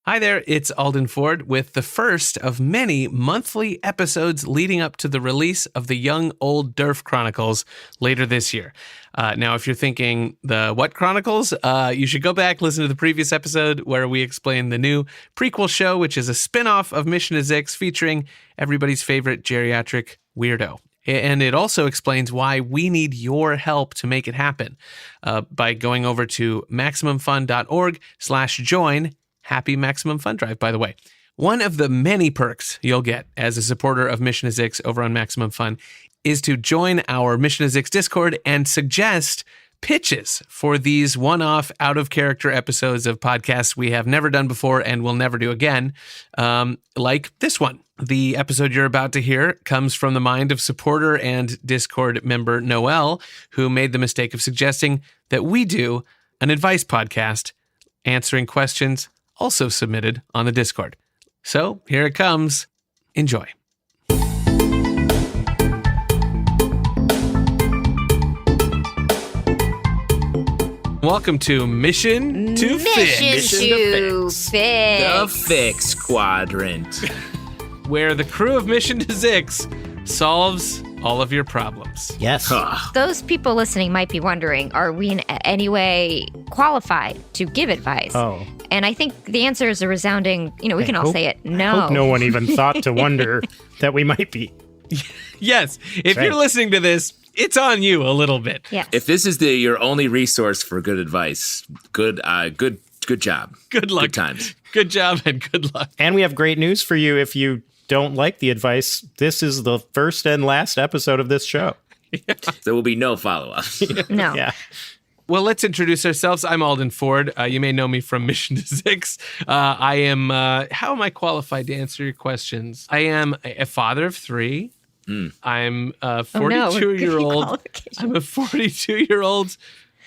Hi there, it's Alden Ford with the first of many monthly episodes leading up to the release of the Young Old Derf Chronicles later this year. Now, if you're thinking, the what Chronicles? You should go back, listen to the previous episode where we explain the new prequel show, which is a spin-off of Mission to Zyxx featuring everybody's favorite geriatric weirdo. And it also explains why we need your help to make it happen by going over to MaximumFun.org/join. Happy Maximum Fun Drive, by the way. One of the many perks you'll get as a supporter of Mission to Zyxx over on Maximum Fun is to join our Mission to Zyxx Discord and suggest pitches for these one-off, out-of-character episodes of podcasts we have never done before and will never do again, like this one. The episode you're about to hear comes from the mind of supporter and Discord member Noel, who made the mistake of suggesting that we do an advice podcast answering questions also submitted on the Discord. So here it comes. Enjoy. Welcome to Mission to Fyxx. The Fyxx Quadrant. Where the crew of Mission to Zyxx solves all of your problems. Yes. Those people listening might be wondering, are we in any way qualified to give advice? Oh. And I think the answer is a resounding, we can all say it, no. I hope no one even thought to wonder that we might be. Yes. If you're listening to this, it's on you a little bit. Yes. If this is your only resource for good advice, good job. Good luck. Good times. Good job and good luck. And we have great news for you if you don't like the advice. This is the first and last episode of this show. There will be no follow-up. No. Yeah. Well, let's introduce ourselves. I'm Alden Ford. You may know me from Mission to Zyxx. I am, how am I qualified to answer your questions? I am a father of three. I'm a 42-year-old. I'm a 42-year-old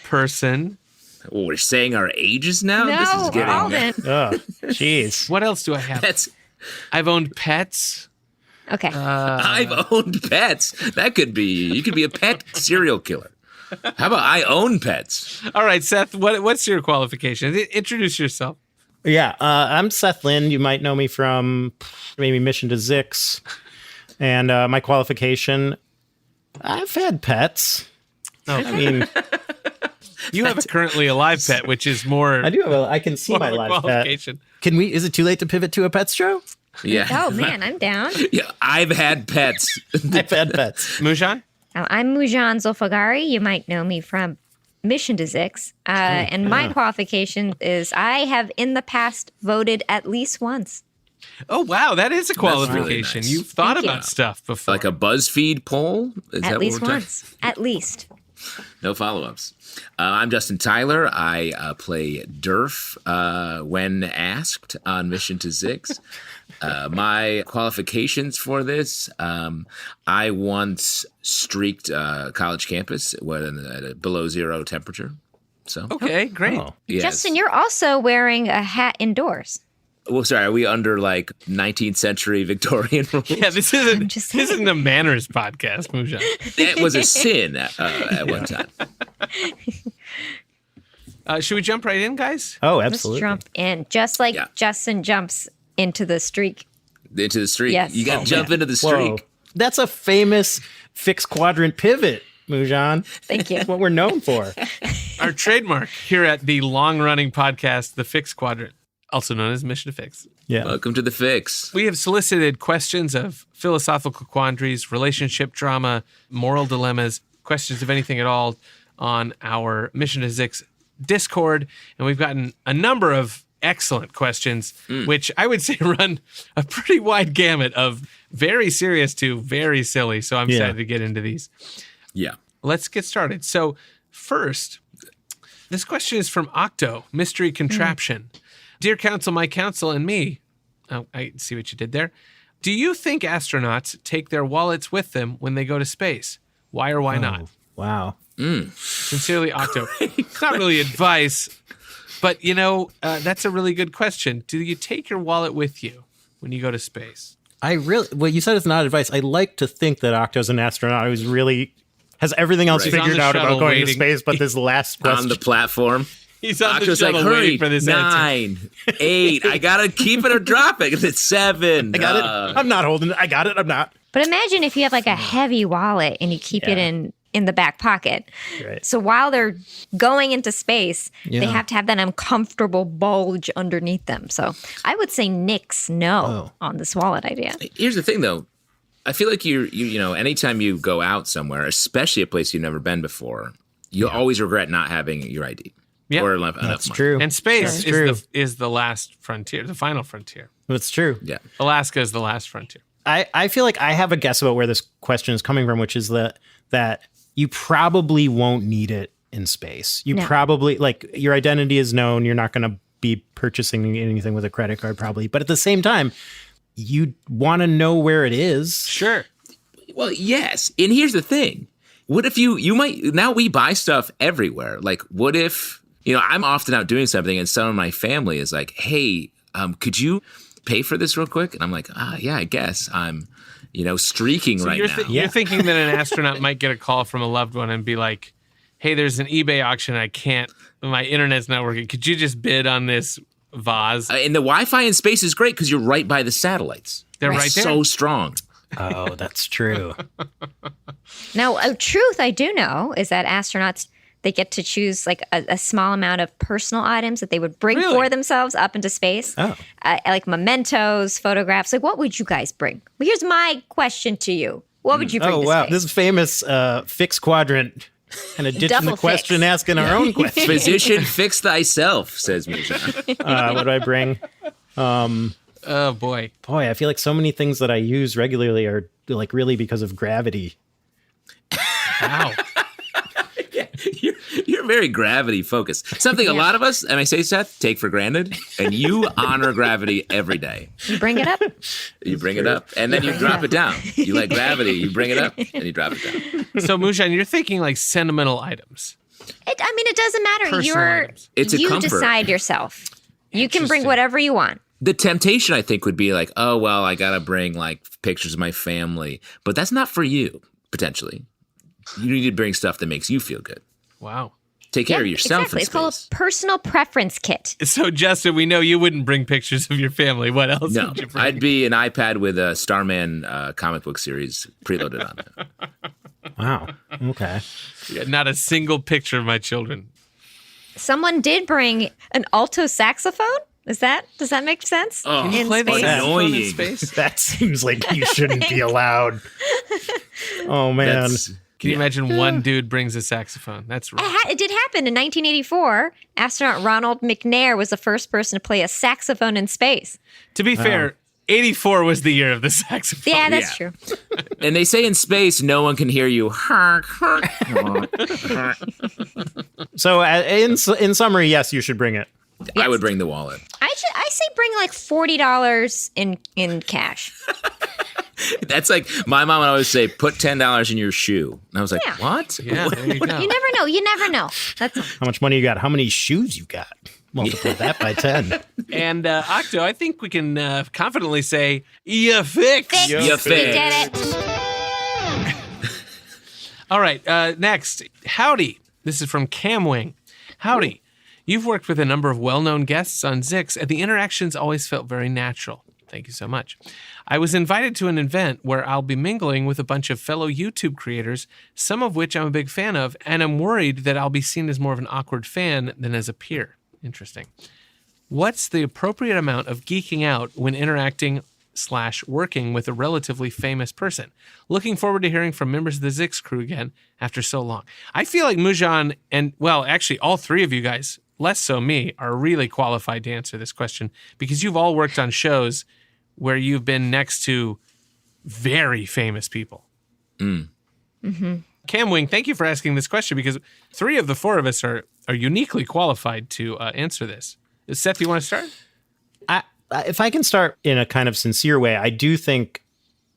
person. Oh, we're saying our ages now? No, This is getting... Alden. Oh, jeez. What else do I have? I've owned pets. Okay. I've owned pets. That could be... You could be a pet serial killer. How about I own pets? All right, Seth, what's your qualification? Introduce yourself. Yeah, I'm Seth Lind. You might know me from maybe Mission to Zyxx. And my qualification, I've had pets. Oh. I mean... You have a currently alive pet, which is more... I do have I can see my live pet. Is it too late to pivot to a pets show? Yeah. Oh, man, I'm down. Yeah, I've had pets. I've had pets. Moujan? I'm Moujan Zolfaghari. You might know me from Mission to Zyxx. And my qualification is I have in the past voted at least once. Oh, wow, that is a qualification. Really nice. You've thought Thank about you. stuff before. Like a BuzzFeed poll? Is At that least what we're once. At least. No follow-ups. I'm Justin Tyler. I play Derf when asked on Mission to Zyxx. My qualifications for this, I once streaked college campus at a below zero temperature. So Okay, great. Oh. yes. Justin, you're also wearing a hat indoors. Well, sorry, are we under like 19th century Victorian rules? Yeah, this isn't a manners podcast, Moujan. That was a sin at one time. Should we jump right in, guys? Oh, Let's absolutely. jump in. Just like Justin jumps into the streak. Into the streak. Yes. You got to jump into the Whoa. streak. That's a famous Fyxx quadrant pivot, Moujan. Thank you. That's what we're known for. Our trademark here at the long-running podcast, The Fyxx Quadrant, also known as Mission to Fyxx. Yeah. Welcome to the Fyxx. We have solicited questions of philosophical quandaries, relationship drama, moral dilemmas, questions of anything at all on our Mission to Zyxx Discord. And we've gotten a number of excellent questions, which I would say run a pretty wide gamut of very serious to very silly. So I'm excited to get into these. Yeah. Let's get started. So first, this question is from Octo, Mystery Contraption. Dear Council, my council, and me. Oh, I see what you did there. Do you think astronauts take their wallets with them when they go to space? Why or why not? Wow. Sincerely, Octo. It's not really advice, but that's a really good question. Do you take your wallet with you when you go to space? Well, you said it's not advice. I like to think that Octo's an astronaut who's really has everything else He's on figured the out about shuttle going to waiting. space, but this last question. On the platform. He's on the Octo's like, shuttle hurry, waiting for this answer. 9, 8. I gotta keep it or drop it. It's 7. I got it. I'm not holding it. I got it. I'm not. But imagine if you have like a heavy wallet and you keep it in the back pocket. Right. So while they're going into space, they Yeah. have to have that uncomfortable bulge underneath them. So I would say nix no on this wallet idea. Here's the thing, though. I feel like you know, anytime you go out somewhere, especially a place you've never been before, you always regret not having your ID. Yeah. Or enough That's money. true. And space That's is the last frontier, the final frontier. That's true. Yeah. Alaska is the last frontier. I feel like I have a guess about where this question is coming from, which is that you probably won't need it in space. You probably, like, your identity is known. You're not going to be purchasing anything with a credit card probably. But at the same time, you want to know where it is. Sure. Well, yes. And here's the thing. What if you might, now we buy stuff everywhere. Like, what if, you know, I'm often out doing something and some of my family is like, hey, could you pay for this real quick? And I'm like, yeah, I guess I'm, you know, streaking right now. You're thinking that an astronaut might get a call from a loved one and be like, hey, there's an eBay auction. My internet's not working. Could you just bid on this vase? And the Wi-Fi in space is great because you're right by the satellites. They're right there. So strong. Oh, that's true. Now, a truth I do know is that astronauts, they get to choose like a small amount of personal items that they would bring for themselves up into space. Oh. Like mementos, photographs. Like, what would you guys bring? Well, here's my question to you. What would you bring Oh, to wow. space? This is famous Fyxx quadrant. Kind of ditching Double the question, Fyxx. asking our own question. Physician, fix thyself, says Moujan. What do I bring? Oh, boy. Boy, I feel like so many things that I use regularly are like really because of gravity. Wow. You're very gravity focused. Something a lot of us, and I say, Seth, take for granted, and you honor gravity every day. You bring it up. You bring it up, and then you drop it down. You like gravity, you bring it up, and you drop it down. So, Moujan, you're thinking like sentimental items. It doesn't matter. Personal items. It's a you comfort. decide yourself. You can bring Interesting. whatever you want. The temptation, I think, would be like, oh, well, I got to bring like pictures of my family. But that's not for you, potentially. You need to bring stuff that makes you feel good. Wow. Take care of yourself Exactly. in It's called space. a personal preference kit. So, Justin, we know you wouldn't bring pictures of your family. What else No, would you bring? I'd be an iPad with a Starman comic book series preloaded on it. Wow. Okay. Not a single picture of my children. Someone did bring an alto saxophone. Does that make sense? Oh, Can you play the what saxophone in annoying. space? That seems like you shouldn't be allowed. Oh, man. That's, Can you imagine one dude brings a saxophone? That's right. It did happen in 1984. Astronaut Ronald McNair was the first person to play a saxophone in space. To be fair, 84 was the year of the saxophone. Yeah, that's true. and they say in space, no one can hear you. So, in summary, yes, you should bring it. I would bring the wallet. I say bring like $40 in cash. That's like my mom would always say, put $10 in your shoe. And I was like, Yeah. what? Yeah, there you go. You never know. You never know. That's How much money you got? How many shoes you got? Multiply that by 10. And Octo, I think we can confidently say, you fix. You we fixed. did it. All right, next. Howdy. This is from Camwing. Howdy. You've worked with a number of well-known guests on Zyxx, and the interactions always felt very natural. Thank you so much. I was invited to an event where I'll be mingling with a bunch of fellow YouTube creators, some of which I'm a big fan of, and I'm worried that I'll be seen as more of an awkward fan than as a peer. Interesting. What's the appropriate amount of geeking out when interacting/working with a relatively famous person? Looking forward to hearing from members of the Zyxx crew again after so long. I feel like Moujan and, well, actually all three of you guys, less so me, are really qualified to answer this question because you've all worked on shows where you've been next to very famous people. Camwing, thank you for asking this question because three of the four of us are uniquely qualified to answer this. Seth, you want to start? If I can start in a kind of sincere way, I do think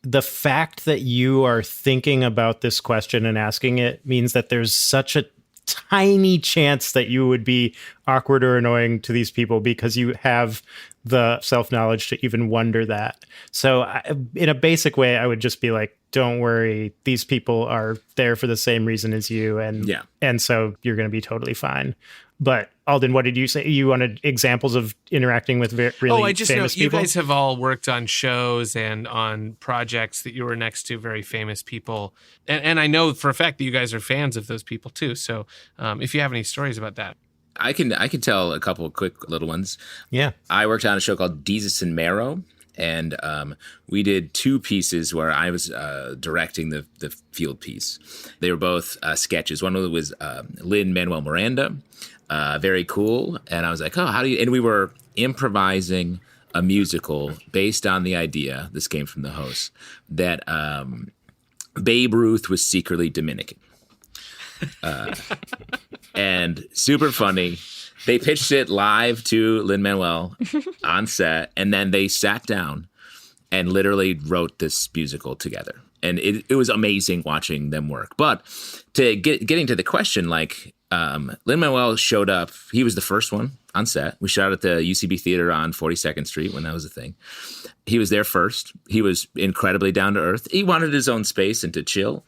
the fact that you are thinking about this question and asking it means that there's such a tiny chance that you would be awkward or annoying to these people because you have the self-knowledge to even wonder that. So in a basic way, I would just be like, don't worry, these people are there for the same reason as you. And so you're going to be totally fine. But Alden, what did you say? You wanted examples of interacting with really I just know famous you people? guys have all worked on shows and on projects that you were next to very famous people. And I know for a fact that you guys are fans of those people too. So if you have any stories about that. I can tell a couple of quick little ones. Yeah. I worked on a show called Deezus and Marrow, and we did 2 pieces where I was directing the field piece. They were both sketches. One was Lin-Manuel Miranda, very cool. And I was like, how do you... And we were improvising a musical based on the idea, this came from the host, that Babe Ruth was secretly Dominican. And super funny. They pitched it live to Lin-Manuel on set, and then they sat down and literally wrote this musical together. And it was amazing watching them work. But to getting to the question, like Lin-Manuel showed up. He was the first one on set. We shot at the UCB Theater on 42nd Street when that was a thing. He was there first. He was incredibly down to earth. He wanted his own space and to chill.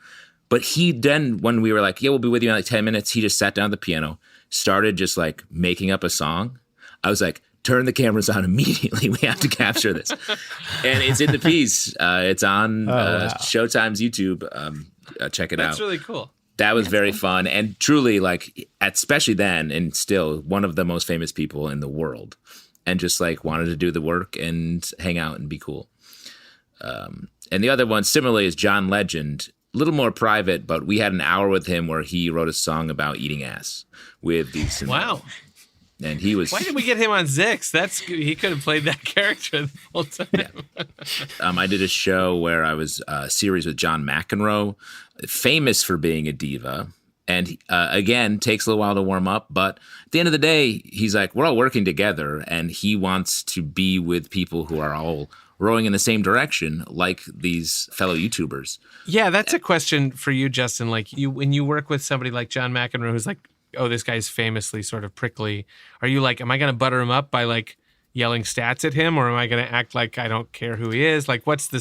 But he then, when we were like, yeah, we'll be with you in like 10 minutes, he just sat down at the piano, started just like making up a song. I was like, turn the cameras on immediately. We have to capture this. And it's in the piece. It's on Showtime's YouTube. Check it out. That's really cool. That was very fun. And truly, like, especially then and still, one of the most famous people in the world. And just like wanted to do the work and hang out and be cool. And the other one, similarly, is John Legend. A little more private, but we had an hour with him where he wrote a song about eating ass with these. Wow. And he was... Why did we get him on Zyxx? He could have played that character the whole time. Yeah. I did a show where I was a series with John McEnroe, famous for being a diva. And again, takes a little while to warm up. But at the end of the day, he's like, we're all working together. And he wants to be with people who are all rowing in the same direction, like these fellow YouTubers. Yeah, that's a question for you, Justin. Like when you work with somebody like John McEnroe, who's like, oh, this guy's famously sort of prickly. Are you like, am I going to butter him up by like yelling stats at him, or am I going to act like I don't care who he is? Like, what's the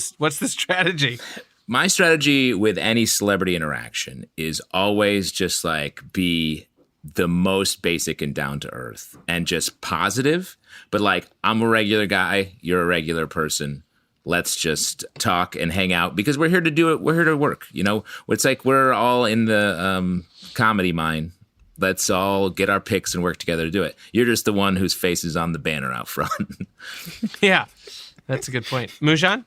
strategy? My strategy with any celebrity interaction is always just like be the most basic and down to earth and just positive. But like, I'm a regular guy, you're a regular person. Let's just talk and hang out because we're here to do it. We're here to work. You know, it's like we're all in the comedy mine. Let's all get our picks and work together to do it. You're just the one whose face is on the banner out front. Yeah, that's a good point. Moujan?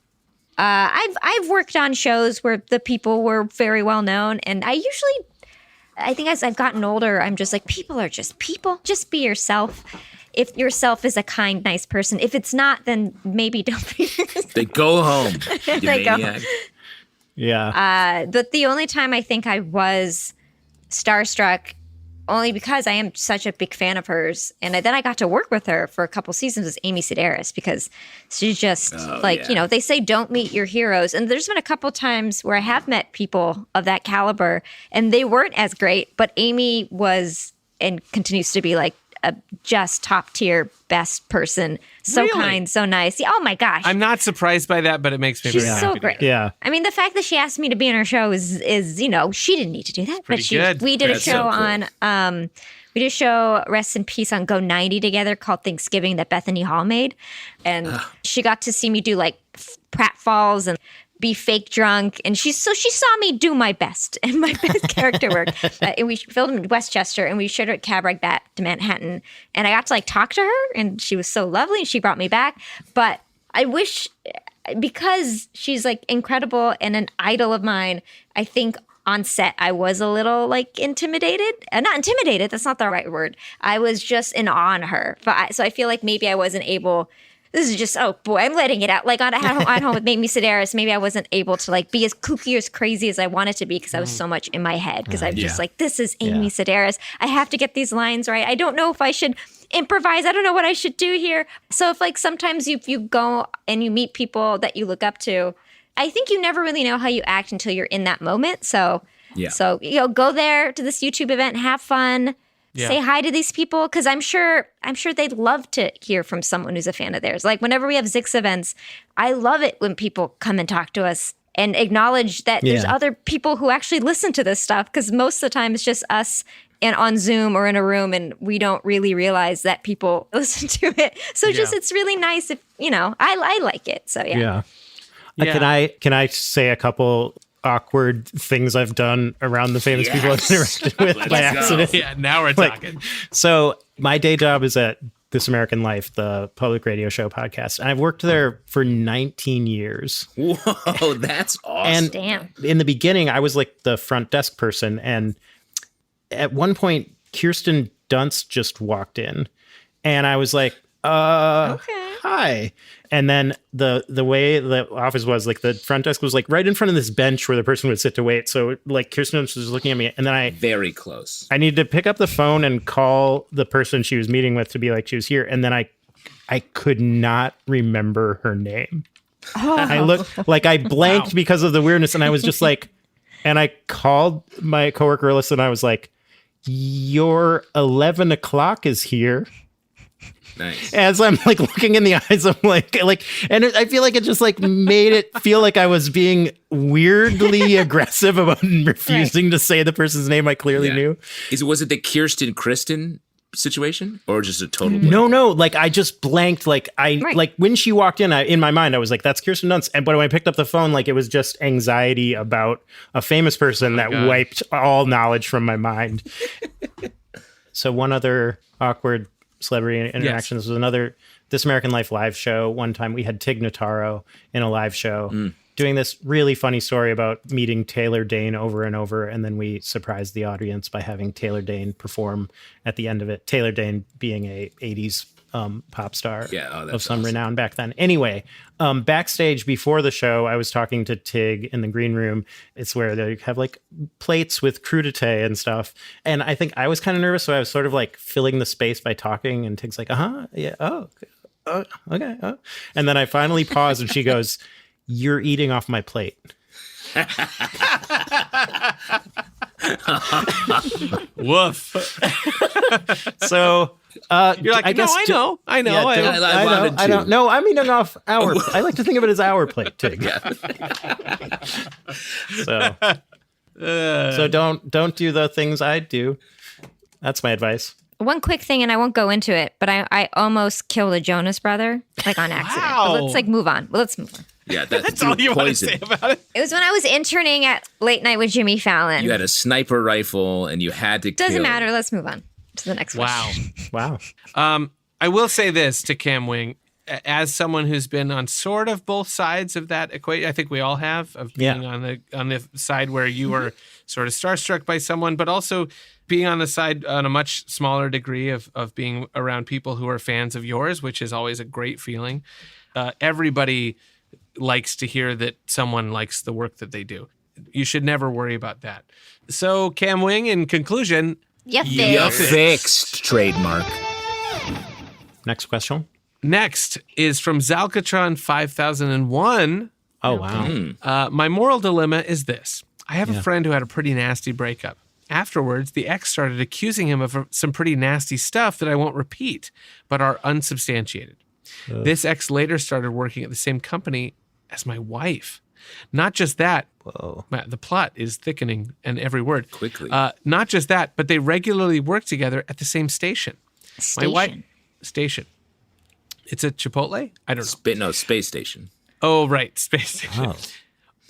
I've worked on shows where the people were very well known, and I think as I've gotten older, I'm just like, people are just people. Just be yourself. If yourself is a kind, nice person. If it's not, then maybe don't be. They go home. You They go. maniac. Yeah. But the only time I think I was starstruck, only because I am such a big fan of hers, and then I got to work with her for a couple seasons, was Amy Sedaris, because she's just they say don't meet your heroes. And there's been a couple times where I have met people of that caliber, and they weren't as great, but Amy was and continues to be like a just top tier best person. So Really? kind, so nice. Yeah, oh my gosh. I'm not surprised by that, but it makes me She's very so happy. great. Yeah. I mean, the fact that she asked me to be in her show is she didn't need to do that. pretty But good. we did a That's so show cool. on we did a show, rest in peace, on Go 90 together called Thanksgiving that Bethany Hall made. And she got to see me do like pratfalls and be fake drunk. And she saw me do my best and my best character work. And we filmed in Westchester, and we showed her at Cab Ride back to Manhattan. And I got to like talk to her, and she was so lovely, and she brought me back. But I wish, because she's like incredible and an idol of mine, I think on set I was a little like intimidated. Not intimidated, that's not the right word. I was just in awe on her. So I feel like maybe I wasn't able. This is just, oh boy, I'm letting it out. Like at home with Amy Sedaris, maybe I wasn't able to like be as kooky, as crazy as I wanted to be because I was so much in my head. Because I'm just like, this is Amy Sedaris. I have to get these lines right. I don't know if I should improvise. I don't know what I should do here. So if like sometimes if you go and you meet people that you look up to, I think you never really know how you act until you're in that moment. So go there to this YouTube event, have fun. Yeah. Say hi to these people, because I'm sure they'd love to hear from someone who's a fan of theirs. Like whenever we have Zyxx events, I love it when people come and talk to us and acknowledge that there's Yeah. other people who actually listen to this stuff, because most of the time it's just us and on Zoom or in a room, and we don't really realize that people listen to it. So it's really nice if, I like it. So Yeah. Yeah. Can I say a couple awkward things I've done around the famous people I've interacted with by Let's go. accident? Yeah, now we're talking. So my day job is at This American Life, the public radio show podcast. And I've worked there for 19 years. Whoa, that's awesome. And Damn. in the beginning, I was like the front desk person. And at one point, Kirsten Dunst just walked in. And I was like, hi. And then the way the office was, like, the front desk was like right in front of this bench where the person would sit to wait. So like Kirsten Dunst was looking at me, and then Very close. I needed to pick up the phone and call the person she was meeting with to be like she was here. And then I could not remember her name. I looked like I blanked because of the weirdness, and I was just like, and I called my coworker Alyssa, and I was like, your 11 o'clock is here. Nice. As I'm like looking in the eyes, I'm like, and I feel like it just like made it feel like I was being weirdly aggressive about refusing to say the person's name I clearly knew. Was it the Kirsten Kristen situation, or just a total? No, like I just blanked. Like like when she walked in, in my mind I was like, that's Kirsten Dunst. And but when I picked up the phone, like it was just anxiety about a famous person that wiped all knowledge from my mind. So one other awkward celebrity interaction. This was another This American Life live show. One time we had Tig Notaro in a live show doing this really funny story about meeting Taylor Dane over and over. And then we surprised the audience by having Taylor Dane perform at the end of it. Taylor Dane being a 80s pop star of some renown back then. Anyway, backstage before the show, I was talking to Tig in the green room. It's where they have like plates with crudité and stuff. And I think I was kind of nervous, so I was sort of like filling the space by talking. And Tig's like, yeah, okay. And then I finally paused, and she goes, "You're eating off my plate." Woof. So You're like, I know. I don't know. I'm eating off our. I like to think of it as our plate, Tig. So don't do the things I do. That's my advice. One quick thing, and I won't go into it, but I almost killed a Jonas brother, like on accident. Wow. But let's move on. Let's move on. Yeah, That's all you want to say about it. It was when I was interning at Late Night with Jimmy Fallon. You had a sniper rifle, and you had to Doesn't kill. matter. Let's move on to the next one. Wow. I will say this to Cam Wing, as someone who's been on sort of both sides of that equation. I think we all have, of being on the side where you were sort of starstruck by someone, but also being on the side on a much smaller degree of being around people who are fans of yours, which is always a great feeling. Everybody likes to hear that someone likes the work that they do. You should never worry about that. So, Cam Wing, in conclusion, You fixed trademark. Next question. Next is from Zalcatron 5001. Oh, wow. My moral dilemma is this. I have a friend who had a pretty nasty breakup. Afterwards, the ex started accusing him of some pretty nasty stuff that I won't repeat, but are unsubstantiated. This ex later started working at the same company as my wife. Not just that. Whoa. The plot is thickening and every word. Quickly. Not just that, but they regularly work together at the same station. My wife station. It's a Chipotle? I don't know. Space station. Oh, right. Space station. Oh.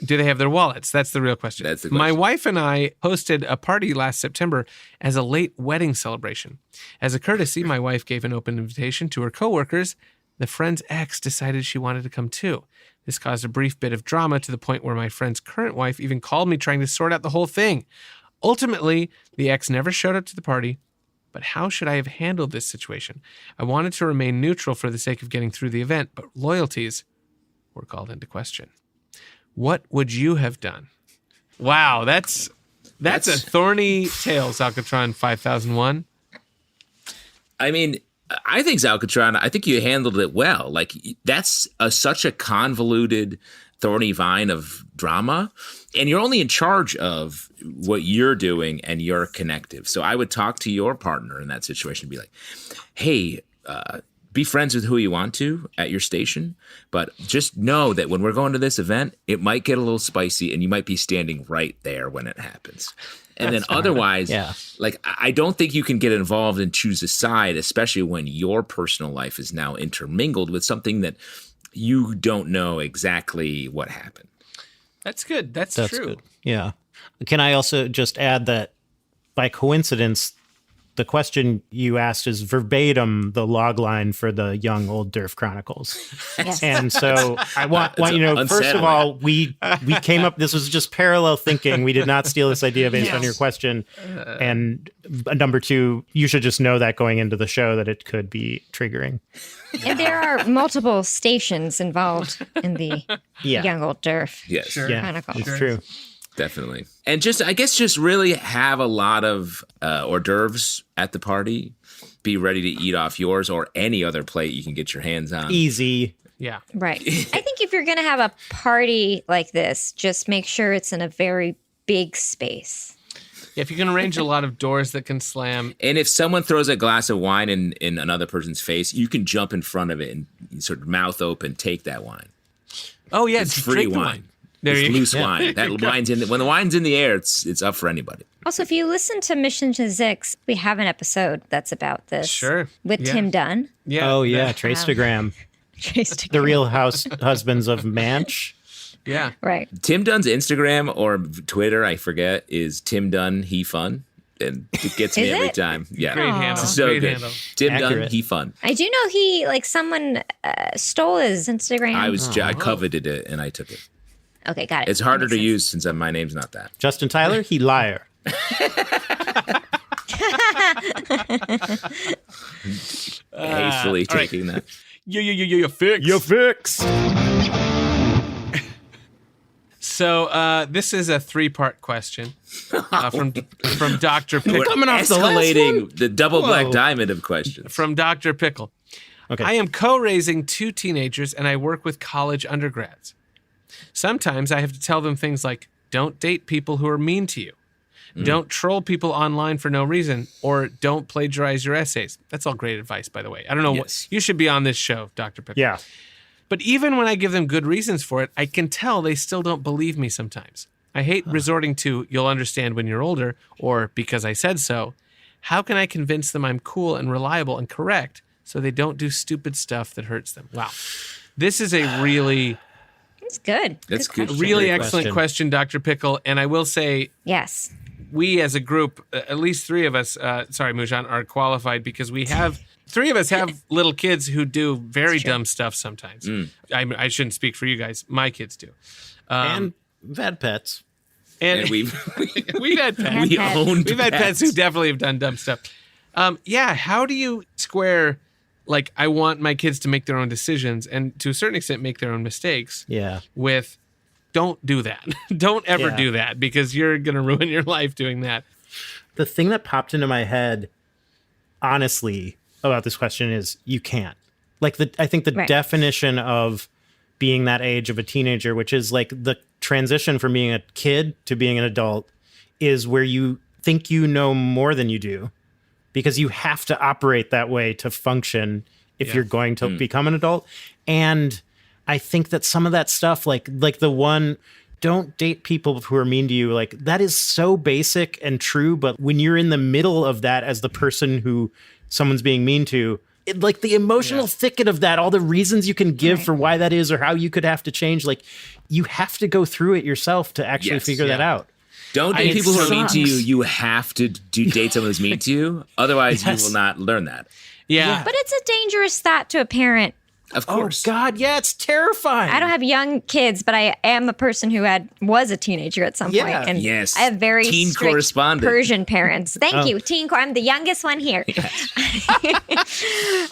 Do they have their wallets? That's the real question. That's the My question. wife and I hosted a party last September as a late wedding celebration. As a courtesy, my wife gave an open invitation to her coworkers. The friend's ex decided she wanted to come too. This caused a brief bit of drama to the point where my friend's current wife even called me trying to sort out the whole thing. Ultimately, the ex never showed up to the party. But how should I have handled this situation? I wanted to remain neutral for the sake of getting through the event, but loyalties were called into question. What would you have done? Wow, that's a thorny tale, Zalcatron 5001. I mean, I think Zalcatron, I think you handled it well. Like, that's such a convoluted, thorny vine of drama, and you're only in charge of what you're doing and you're connective. So I would talk to your partner in that situation and be like, hey, be friends with who you want to at your station, but just know that when we're going to this event, it might get a little spicy and you might be standing right there when it happens. And then otherwise, like, I don't think you can get involved and choose a side, especially when your personal life is now intermingled with something that you don't know exactly what happened. That's good. That's true. Good. Yeah. Can I also just add that by coincidence, the question you asked is verbatim the log line for the Young Old Derf Chronicles. Yes. And so I want you know, first of all, we came up, this was just parallel thinking. We did not steal this idea based on your question. And number two, you should just know that going into the show that it could be triggering. And there are multiple stations involved in the Young Old Derf Chronicles. It's true. Definitely. And just, I guess, just really have a lot of hors d'oeuvres at the party. Be ready to eat off yours or any other plate you can get your hands on. Easy. Yeah. Right. I think if you're going to have a party like this, just make sure it's in a very big space. If you can arrange a lot of doors that can slam. And if someone throws a glass of wine in another person's face, you can jump in front of it and sort of mouth open, take that wine. Oh, yeah. It's free wine. There It's you loose go. wine. That wine's in when the wine's in the air, it's up for anybody. Also, if you listen to Mission to Zyxx, we have an episode that's about this. Sure. With Tim Dunn. Yeah. Oh, yeah. Traceagram. The Real Husbands of Manch. Yeah. Right. Tim Dunn's Instagram or Twitter, I forget, is Tim Dunn He Fun. And it gets me every time. Yeah. Great handle. It's so Great good. handle. Tim Dunn Accurate. He Fun. I do know he, like, someone stole his Instagram. I coveted it and I took it. Okay, got it. It's harder That to makes use since my name's not that. Justin Tyler, he liar. Hastily taking that. You Fyxx. You fix. So this is a 3-part question from Dr. Pickle. We're coming off the last escalating the double black Whoa. diamond of questions. From Dr. Pickle. Okay. I am co-raising 2 teenagers and I work with college undergrads. Sometimes I have to tell them things like, don't date people who are mean to you. Don't troll people online for no reason, or don't plagiarize your essays. That's all great advice, by the way. I don't know Yes. you should be on this show, Dr. Pickle. Yeah. But even when I give them good reasons for it, I can tell they still don't believe me sometimes. I hate resorting to, you'll understand when you're older, or because I said so. How can I convince them I'm cool and reliable and correct so they don't do stupid stuff that hurts them? Wow. This is a really, It's good. That's good. really Great excellent question, Dr. Pickle. And I will say, Yes. we as a group, at least 3 of us, sorry, Moujan, are qualified because we have, 3 of us have little kids who do very dumb stuff sometimes. I shouldn't speak for you guys. My kids do. And we've had pets. And we've had pets. we owned We've had pets who definitely have done dumb stuff. How do you square, like, I want my kids to make their own decisions and to a certain extent make their own mistakes Yeah. with, don't do that. Don't ever Yeah. do that because you're going to ruin your life doing that. The thing that popped into my head, honestly, about this question is you can't. Like, I think the Right. definition of being that age of a teenager, which is like the transition from being a kid to being an adult, is where you think you know more than you do because you have to operate that way to function if you're going to become an adult. And I think that some of that stuff, like the one, don't date people who are mean to you, like that is so basic and true. But when you're in the middle of that as the person who someone's being mean to, like the emotional thicket of that, all the reasons you can give for why that is or how you could have to change, like you have to go through it yourself to actually figure that out. Don't date people who are mean to you. sucks. You have to date someone who's mean to you. Otherwise, you will not learn that. Yeah. But it's a dangerous thought to a parent. Of Oh course. God, yeah, it's terrifying. I don't have young kids, but I am a person who was a teenager at some Yeah. point. And Yes. I have very Teen strict correspondent. Persian parents. Thank you, I'm the youngest one here. But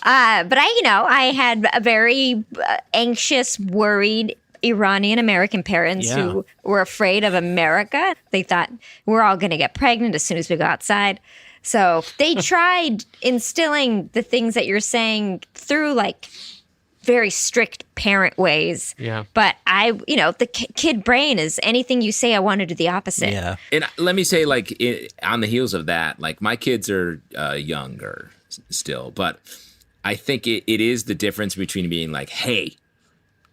I had a very anxious, worried Iranian American parents who were afraid of America. They thought we're all going to get pregnant as soon as we go outside. So they tried instilling the things that you're saying through like very strict parent ways. Yeah. But the kid brain is anything you say, I want to do the opposite. Yeah. And let me say, on the heels of that, like my kids are younger still, but I think it is the difference between being like, hey,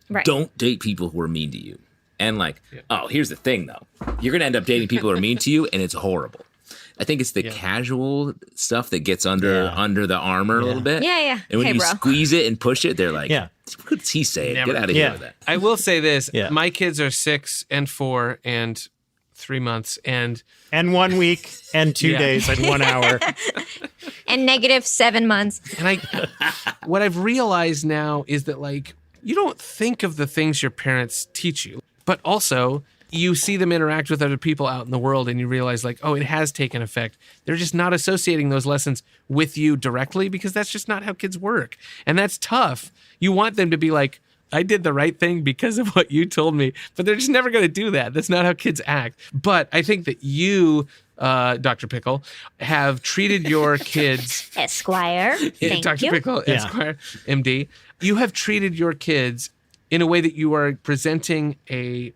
Right. don't date people who are mean to you. And like, oh, here's the thing, though. You're going to end up dating people who are mean to you, and it's horrible. I think it's the casual stuff that gets under the armor a little bit. Yeah. And when Hey, you bro. squeeze it and push it, they're like, what's he saying? Never. Get out of here with that. I will say this. Yeah. My kids are 6 and 4 and 3 months. And 1 week and 2 days and 1 hour. And -7 months. And what I've realized now is that, like, you don't think of the things your parents teach you, but also you see them interact with other people out in the world and you realize, like, oh, it has taken effect. They're just not associating those lessons with you directly because that's just not how kids work. And that's tough. You want them to be like, I did the right thing because of what you told me, but they're just never going to do that. That's not how kids act. But I think that you, Dr. Pickle, have treated your kids... Esquire. Thank Dr. you. Pickle, Esquire, MD. You have treated your kids in a way that you are presenting a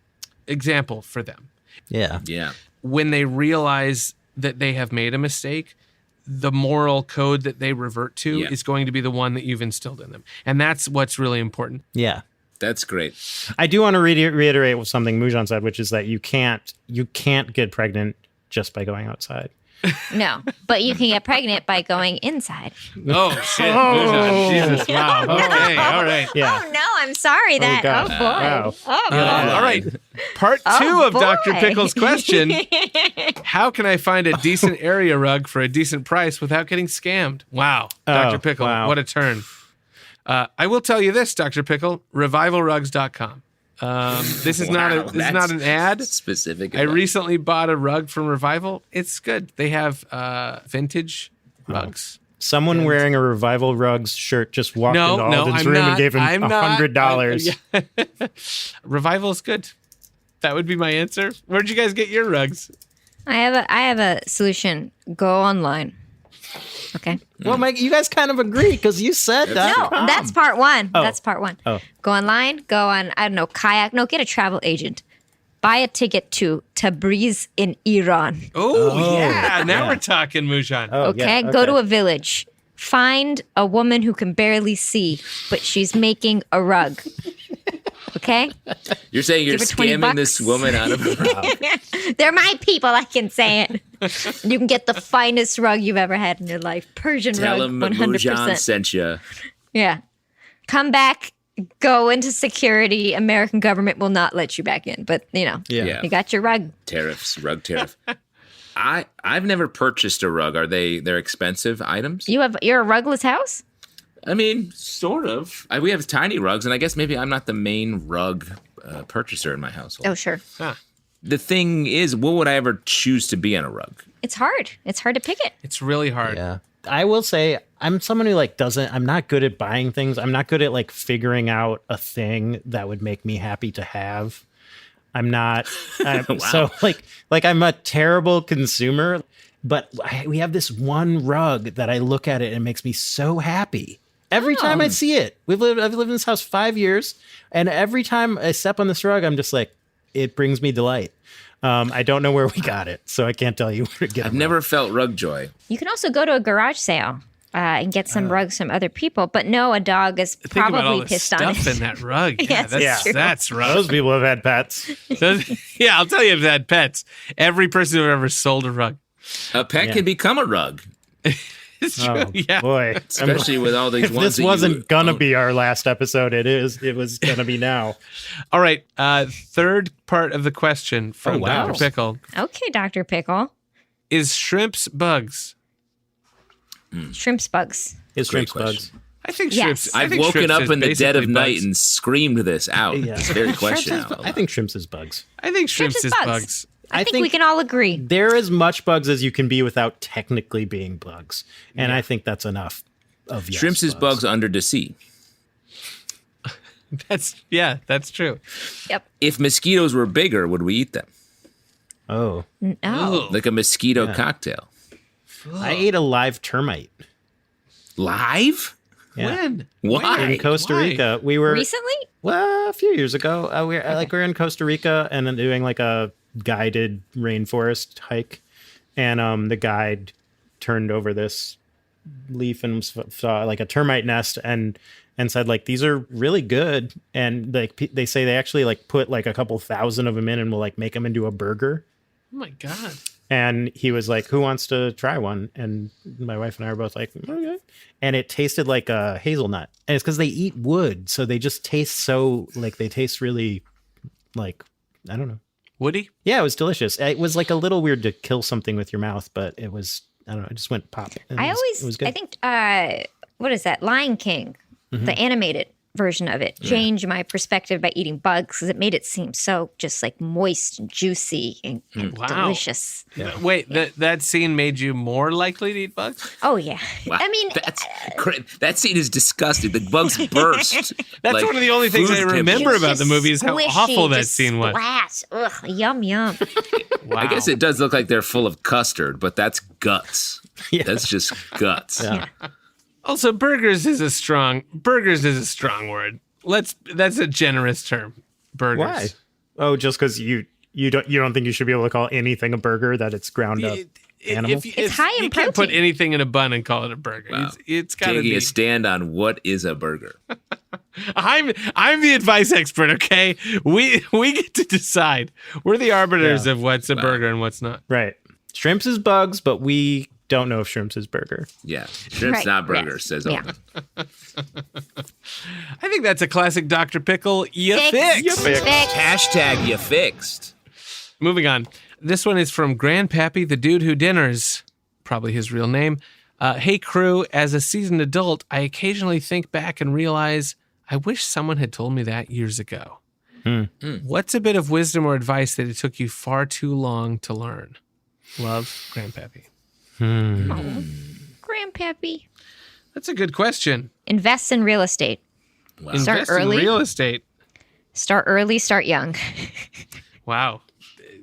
example for them. Yeah. Yeah. When they realize that they have made a mistake, the moral code that they revert to is going to be the one that you've instilled in them. And that's what's really important. Yeah. That's great. I do want to reiterate something Moujan said, which is that you can't get pregnant just by going outside. No, but you can get pregnant by going inside. Oh, shit. Jesus, wow. Okay, all right. Yeah. Oh, no, I'm sorry. God. Oh, boy. Wow. Oh, boy. All right. Part 2 Oh, of Dr. boy. Pickle's question. How can I find a decent area rug for a decent price without getting scammed? Wow. Dr. Pickle, what a turn. I will tell you this, Dr. Pickle, revivalrugs.com. This is not an ad. Specific. I recently bought a rug from Revival. It's good. They have vintage rugs. Someone wearing a Revival Rugs shirt just walked into Alden's I'm room not. and gave him I'm not. $100. Revival is good. That would be my answer. Where'd you guys get your rugs? I have a solution. Go online. Okay. Well, Mike, you guys kind of agree because you said that. No, that's part one. Oh. That's part one. Oh. Go online. Go on, I don't know, kayak. No, get a travel agent. Buy a ticket to Tabriz in Iran. Oh, yeah. Now we're talking, Moujan. Oh, Okay? yeah, Go to a village. Find a woman who can barely see, but she's making a rug. Okay? You're saying you're Give her 20 scamming this bucks. woman out of They're my people, I can say it. You can get the finest rug you've ever had in your life. Persian Tell rug, him 100%. Moujan sent you. Yeah. Come back, go into security. American government will not let you back in. But, Yeah. you got your rug. Tariffs, rug tariff. I've never purchased a rug. They're expensive items? You're a rugless house? I mean, sort of. We have tiny rugs, and I guess maybe I'm not the main rug purchaser in my household. Oh, sure. The thing is, what would I ever choose to be on a rug? It's hard. It's hard to pick it. It's really hard. Yeah. I will say I'm someone who I'm not good at buying things. I'm not good at figuring out a thing that would make me happy to have. I'm not. Wow. So I'm a terrible consumer, but we have this one rug that I look at it and it makes me so happy. Every time I see it. I've lived in this house 5 years, and every time I step on this rug, I'm just like, it brings me delight. I don't know where we got it, so I can't tell you where to get it. I've never felt rug joy. You can also go to a garage sale and get some rugs from other people. But no, a dog is Think about all probably the pissed on stuff it. in that rug. Yes, That's rough. Those people have had pets. Yeah, I'll tell you, I've had pets. Every person who ever sold a rug. A pet can become a rug, It's true. Oh, Yeah. boy. especially with all these If ones. this wasn't gonna be our last episode, it was gonna be now. All right. Third part of the question from Oh, wow. Dr. Pickle. Okay, Dr. Pickle. Is shrimps bugs? Shrimps bugs. It's Great shrimps question. bugs. I think Yes. shrimps. I I've think woken shrimps up is in the dead of basically night bugs. and screamed this out. Yeah. It's very questionable. I think shrimps is bugs. I think shrimps Shrimps is is bugs. bugs. I think we can all agree. They're as much bugs as you can be without technically being bugs, and I think that's enough. Of yes, Shrimps is bugs under the sea. That's true. Yep. If mosquitoes were bigger, would we eat them? Oh, No. Like a mosquito cocktail. I ate a live termite Live? Yeah. When? Why? in Costa Why? Rica. We were Recently? a few years ago. We were in Costa Rica and then doing a guided rainforest hike, and the guide turned over this leaf and saw like a termite nest and said like, these are really good. And like they say they actually like put like a couple thousand of them in and will like make them into a burger. Oh my God. And he was like, who wants to try one? And my wife and I were both like, okay. And it tasted like a hazelnut. And it's because they eat wood. So they just taste so like they taste really like, I don't know. Woody? Yeah, it was delicious. It was like a little weird to kill something with your mouth, but it was, I don't know, it just went pop. It was good. I think, what is that? Lion King, the animated version of it, changed my perspective by eating bugs because it made it seem so just like moist and juicy and Wow. delicious. Yeah. Wait, that scene made you more likely to eat bugs? Oh, yeah. Wow. I mean, that scene is disgusting. The bugs burst. That's like one of the only things I food remember pimples. about the movie is how squishy, awful that just scene was. splat. Ugh, yum, yum. Wow. I guess it does look like they're full of custard, but that's guts. Yeah. That's just guts. Yeah. Also, burgers is a strong word. That's a generous term. Burgers. Why? Oh, just because you don't think you should be able to call anything a burger that it's ground up animal? It's high in you can't put protein. anything in a bun and call it a burger. Wow. It's got to Taking be. a stand on what is a burger. I'm the advice expert. Okay, we get to decide. We're the arbiters of what's a burger and what's not. Right. Shrimps is bugs, but we don't know if shrimps is burger. Yeah. Shrimp's Right, not burger, yes. says Yeah. Alden. I think that's a classic Dr. Pickle. You Fix. fix. Fix. Hashtag you fixed. Moving on. This one is from Grandpappy, the dude who dinners. Probably his real name. Hey, crew, as a seasoned adult, I occasionally think back and realize I wish someone had told me that years ago. What's a bit of wisdom or advice that it took you far too long to learn? Love, Grandpappy. Grandpappy. That's a good question. Invest in real estate. Wow. Start Invest early. in real estate. Start early, start young. Wow.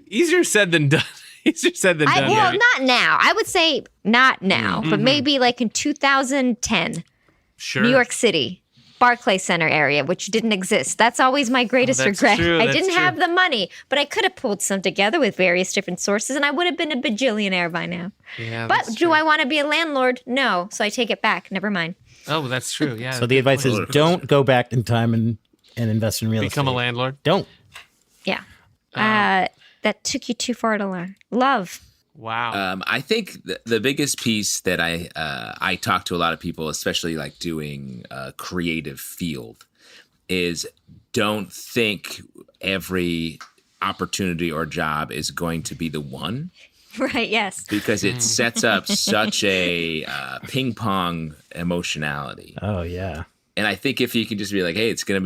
Easier said than done. Easier said than done. Well, maybe. not now. I would say not now, but maybe like in 2010, Sure. New York City, Barclay Center area, which didn't exist. That's always my greatest that's regret. true, I that's didn't true. have the money, but I could have pulled some together with various different sources and I would have been a bajillionaire by now. Yeah, But that's do true. I want to be a landlord? No. So I take it back. Never mind. Oh, that's true. Yeah. So the advice is don't go back in time and invest in real become a estate. landlord. Don't. Yeah. That took you too far to learn. Love. Wow. I think the biggest piece that I talk to a lot of people, especially like doing a creative field, is don't think every opportunity or job is going to be the one, Right. Yes. because it sets up such a ping pong emotionality. Oh, yeah. And I think if you can just be like, hey, it's gonna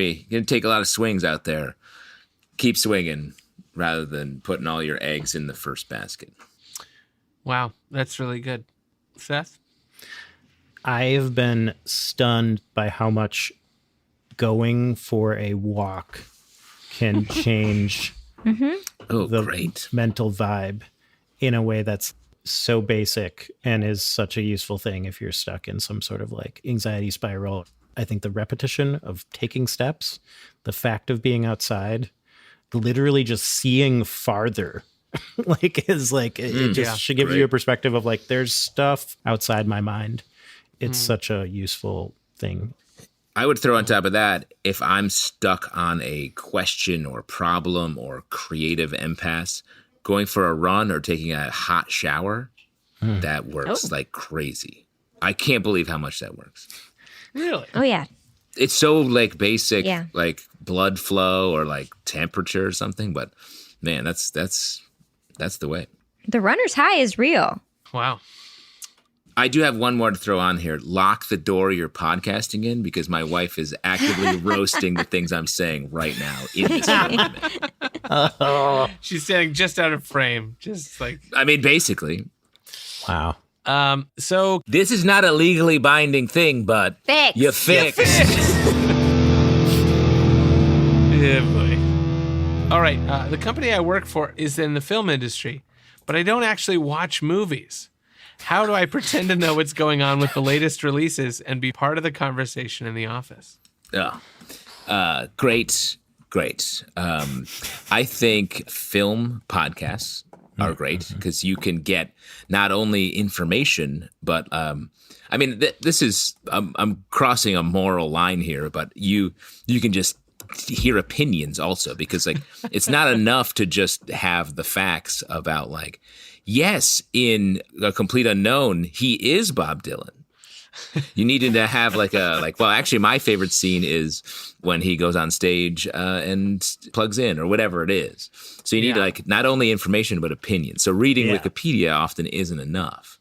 take a lot of swings out there, keep swinging rather than putting all your eggs in the first basket. Wow. That's really good. Seth? I've been stunned by how much going for a walk can change Oh, the great. mental vibe in a way that's so basic and is such a useful thing if you're stuck in some sort of like anxiety spiral. I think the repetition of taking steps, the fact of being outside, literally just seeing farther like is like it just should give you a perspective of like there's stuff outside my mind. It's such a useful thing. I would throw on top of that, if I'm stuck on a question or problem or creative impasse, going for a run or taking a hot shower, that works like crazy. I can't believe how much that works. Really? Oh, yeah. It's so like basic, Yeah. like blood flow or like temperature or something, but man, that's the way. The runner's high is real. Wow. I do have one more to throw on here. Lock the door you're podcasting in, because my wife is actively roasting the things I'm saying right now in this moment. She's standing just out of frame. Just like I mean, basically, Wow. so this is not a legally binding thing, but Fix. you fix. yeah, boy. All right. The company I work for is in the film industry, but I don't actually watch movies. How do I pretend to know what's going on with the latest releases and be part of the conversation in the office? Oh, great. I think film podcasts are great because you can get not only information, but I mean, this is I'm crossing a moral line here, but you can just hear opinions also, because like it's not enough to just have the facts about like, yes, in A Complete Unknown, he is Bob Dylan. You needed to have well, actually my favorite scene is when he goes on stage and plugs in or whatever it is. So you need like not only information but opinion. So reading Wikipedia often isn't enough.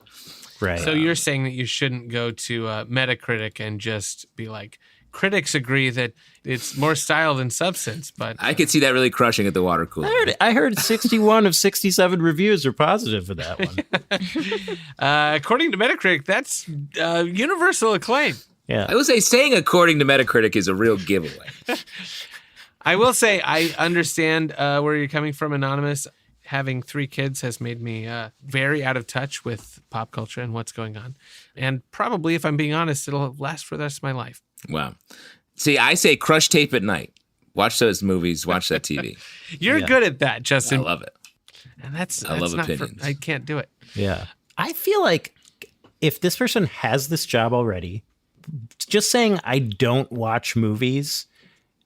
Right. So you're saying that you shouldn't go to Metacritic and just be like, critics agree that it's more style than substance, but I could see that really crushing at the water cooler. I heard 61 of 67 reviews are positive for that one. according to Metacritic, that's universal acclaim. Yeah. I would say saying according to Metacritic is a real giveaway. I will say I understand where you're coming from, Anonymous. Having 3 kids has made me very out of touch with pop culture and what's going on. And probably, if I'm being honest, it'll last for the rest of my life. Wow. See, I say crush tape at night. Watch those movies. Watch that TV. You're good at that, Justin. I love it. And that's love not opinions. I can't do it. Yeah. I feel like if this person has this job already, just saying I don't watch movies,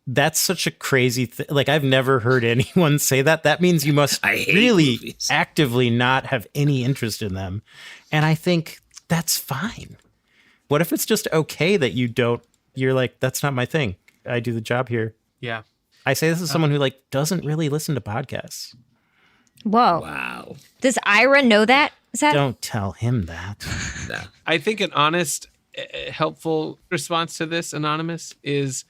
that's such a crazy thing. Like, I've never heard anyone say that. That means you must really movies. actively not have any interest in them. And I think that's fine. What if it's just okay that you're like, that's not my thing. I do the job here. Yeah. I say this as someone who like doesn't really listen to podcasts. Whoa. Wow. Does Ira know that? Is that Don't tell him that. No. I think an honest, helpful response to this, Anonymous, is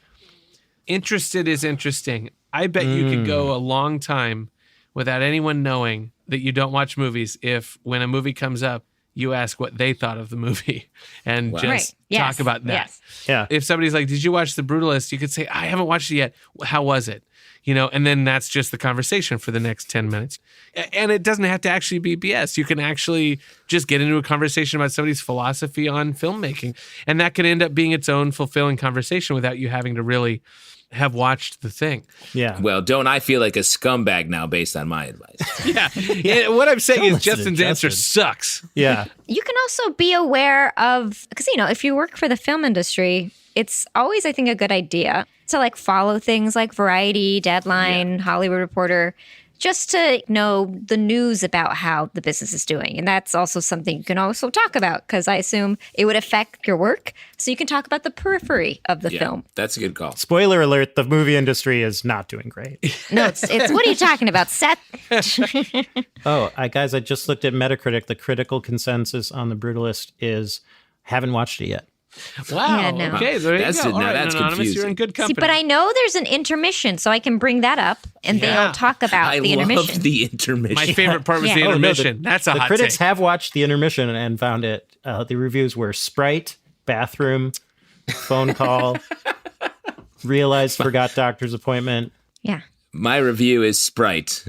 interested is interesting. I bet you could go a long time without anyone knowing that you don't watch movies if, when a movie comes up, you ask what they thought of the movie and just Right. Yes. talk about that. Yes. Yeah. If somebody's like, did you watch The Brutalist? You could say, I haven't watched it yet. How was it? And then that's just the conversation for the next 10 minutes. And it doesn't have to actually be BS. You can actually just get into a conversation about somebody's philosophy on filmmaking. And that could end up being its own fulfilling conversation without you having to really have watched the thing. Yeah. Well, don't I feel like a scumbag now based on my advice? Yeah. And what I'm saying Don't is listen to Justin's answer Justin. sucks. Yeah. You can also be aware of, because, if you work for the film industry, it's always, I think, a good idea to like follow things like Variety, Deadline, Hollywood Reporter, just to know the news about how the business is doing. And that's also something you can also talk about, because I assume it would affect your work. So you can talk about the periphery of the film. That's a good call. Spoiler alert, the movie industry is not doing great. No, it's what are you talking about, Seth? Oh, guys, I just looked at Metacritic. The critical consensus on The Brutalist is haven't watched it yet. Wow. Yeah, no. Okay, there you That's go. it. All Now right, that's Anonymous, confusing. you're in good company. See, but I know there's an intermission, so I can bring that up and Yeah. they'll talk about I the love intermission. the intermission. My favorite part was Yeah. the Oh, no, intermission. That's a The hot critics take. have watched the intermission and found it. The reviews were Sprite, bathroom, phone call, realized forgot doctor's appointment. Yeah. My review is Sprite.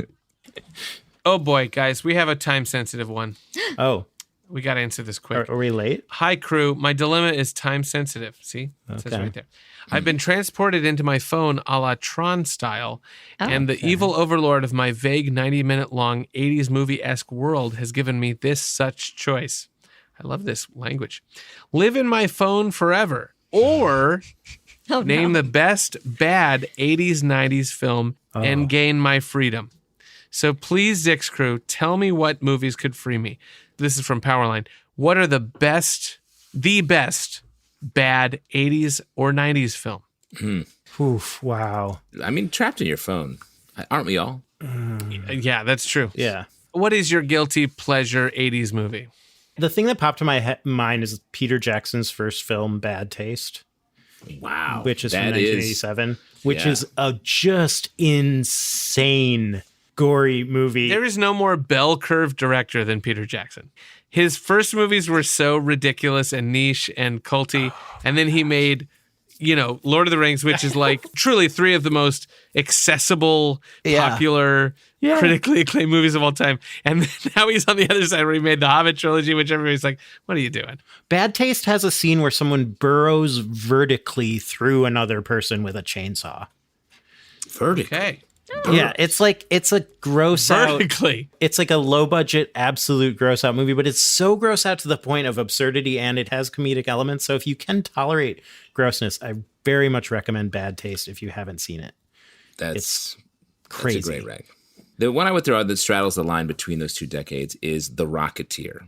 Oh boy, guys, we have a time-sensitive one. Oh, We got to answer this quick. are we late? Hi, crew. My dilemma is time sensitive. See? It says Okay. right there. I've been transported into my phone a la Tron style, and the evil overlord of my vague 90-minute long 80s movie-esque world has given me this such choice. I love this language. Live in my phone forever, or name the best bad 80s, 90s film and gain my freedom. So please, Zyxx crew, tell me what movies could free me. This is from Powerline. What are the best bad 80s or 90s film? Oof, wow. I mean, trapped in your phone. Aren't we all? Yeah, that's true. Yeah. What is your guilty pleasure 80s movie? The thing that popped to my mind is Peter Jackson's first film, Bad Taste, Wow. which is from That 1987, which yeah. is a just insane, gory movie. There is no more bell curve director than Peter Jackson. His first movies were so ridiculous and niche and culty, and then he made, Lord of the Rings, which is like truly 3 of the most accessible, popular, critically acclaimed movies of all time. And then now he's on the other side where he made the Hobbit trilogy, which everybody's like, what are you doing? Bad Taste has a scene where someone burrows vertically through another person with a chainsaw. Vertical. Okay. Yeah, it's a gross out. Vertically. It's like a low budget, absolute gross out movie, but it's so gross out to the point of absurdity, and it has comedic elements. So if you can tolerate grossness, I very much recommend Bad Taste if you haven't seen it. That's crazy. That's a great rank. The one I would throw out that straddles the line between those two decades is The Rocketeer.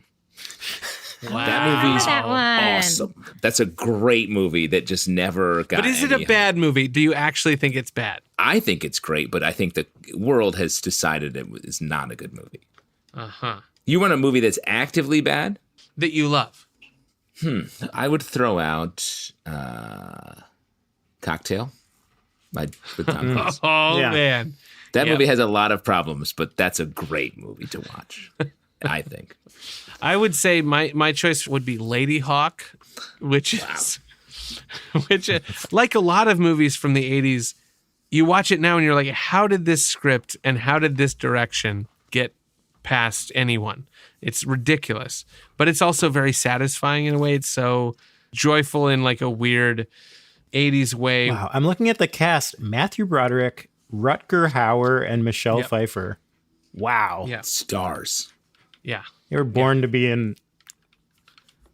Wow. That movie's that one. awesome. That's a great movie that just never got. But is it a bad movie? Do you actually think it's bad? I think it's great, but I think the world has decided it is not a good movie. You want a movie that's actively bad? That you love? I would throw out Cocktail with Tom Cruise. Oh, Yeah. man. That Yeah. movie has a lot of problems, but that's a great movie to watch, I think. I would say my choice would be Lady Hawk, which is like a lot of movies from the 80s. You watch it now and you're like, how did this script and how did this direction get past anyone? It's ridiculous, but it's also very satisfying in a way. It's so joyful in like a weird 80s way. Wow, I'm looking at the cast: Matthew Broderick, Rutger Hauer, and Michelle Pfeiffer. Wow, Yeah. Stars. Yeah. they were born to be in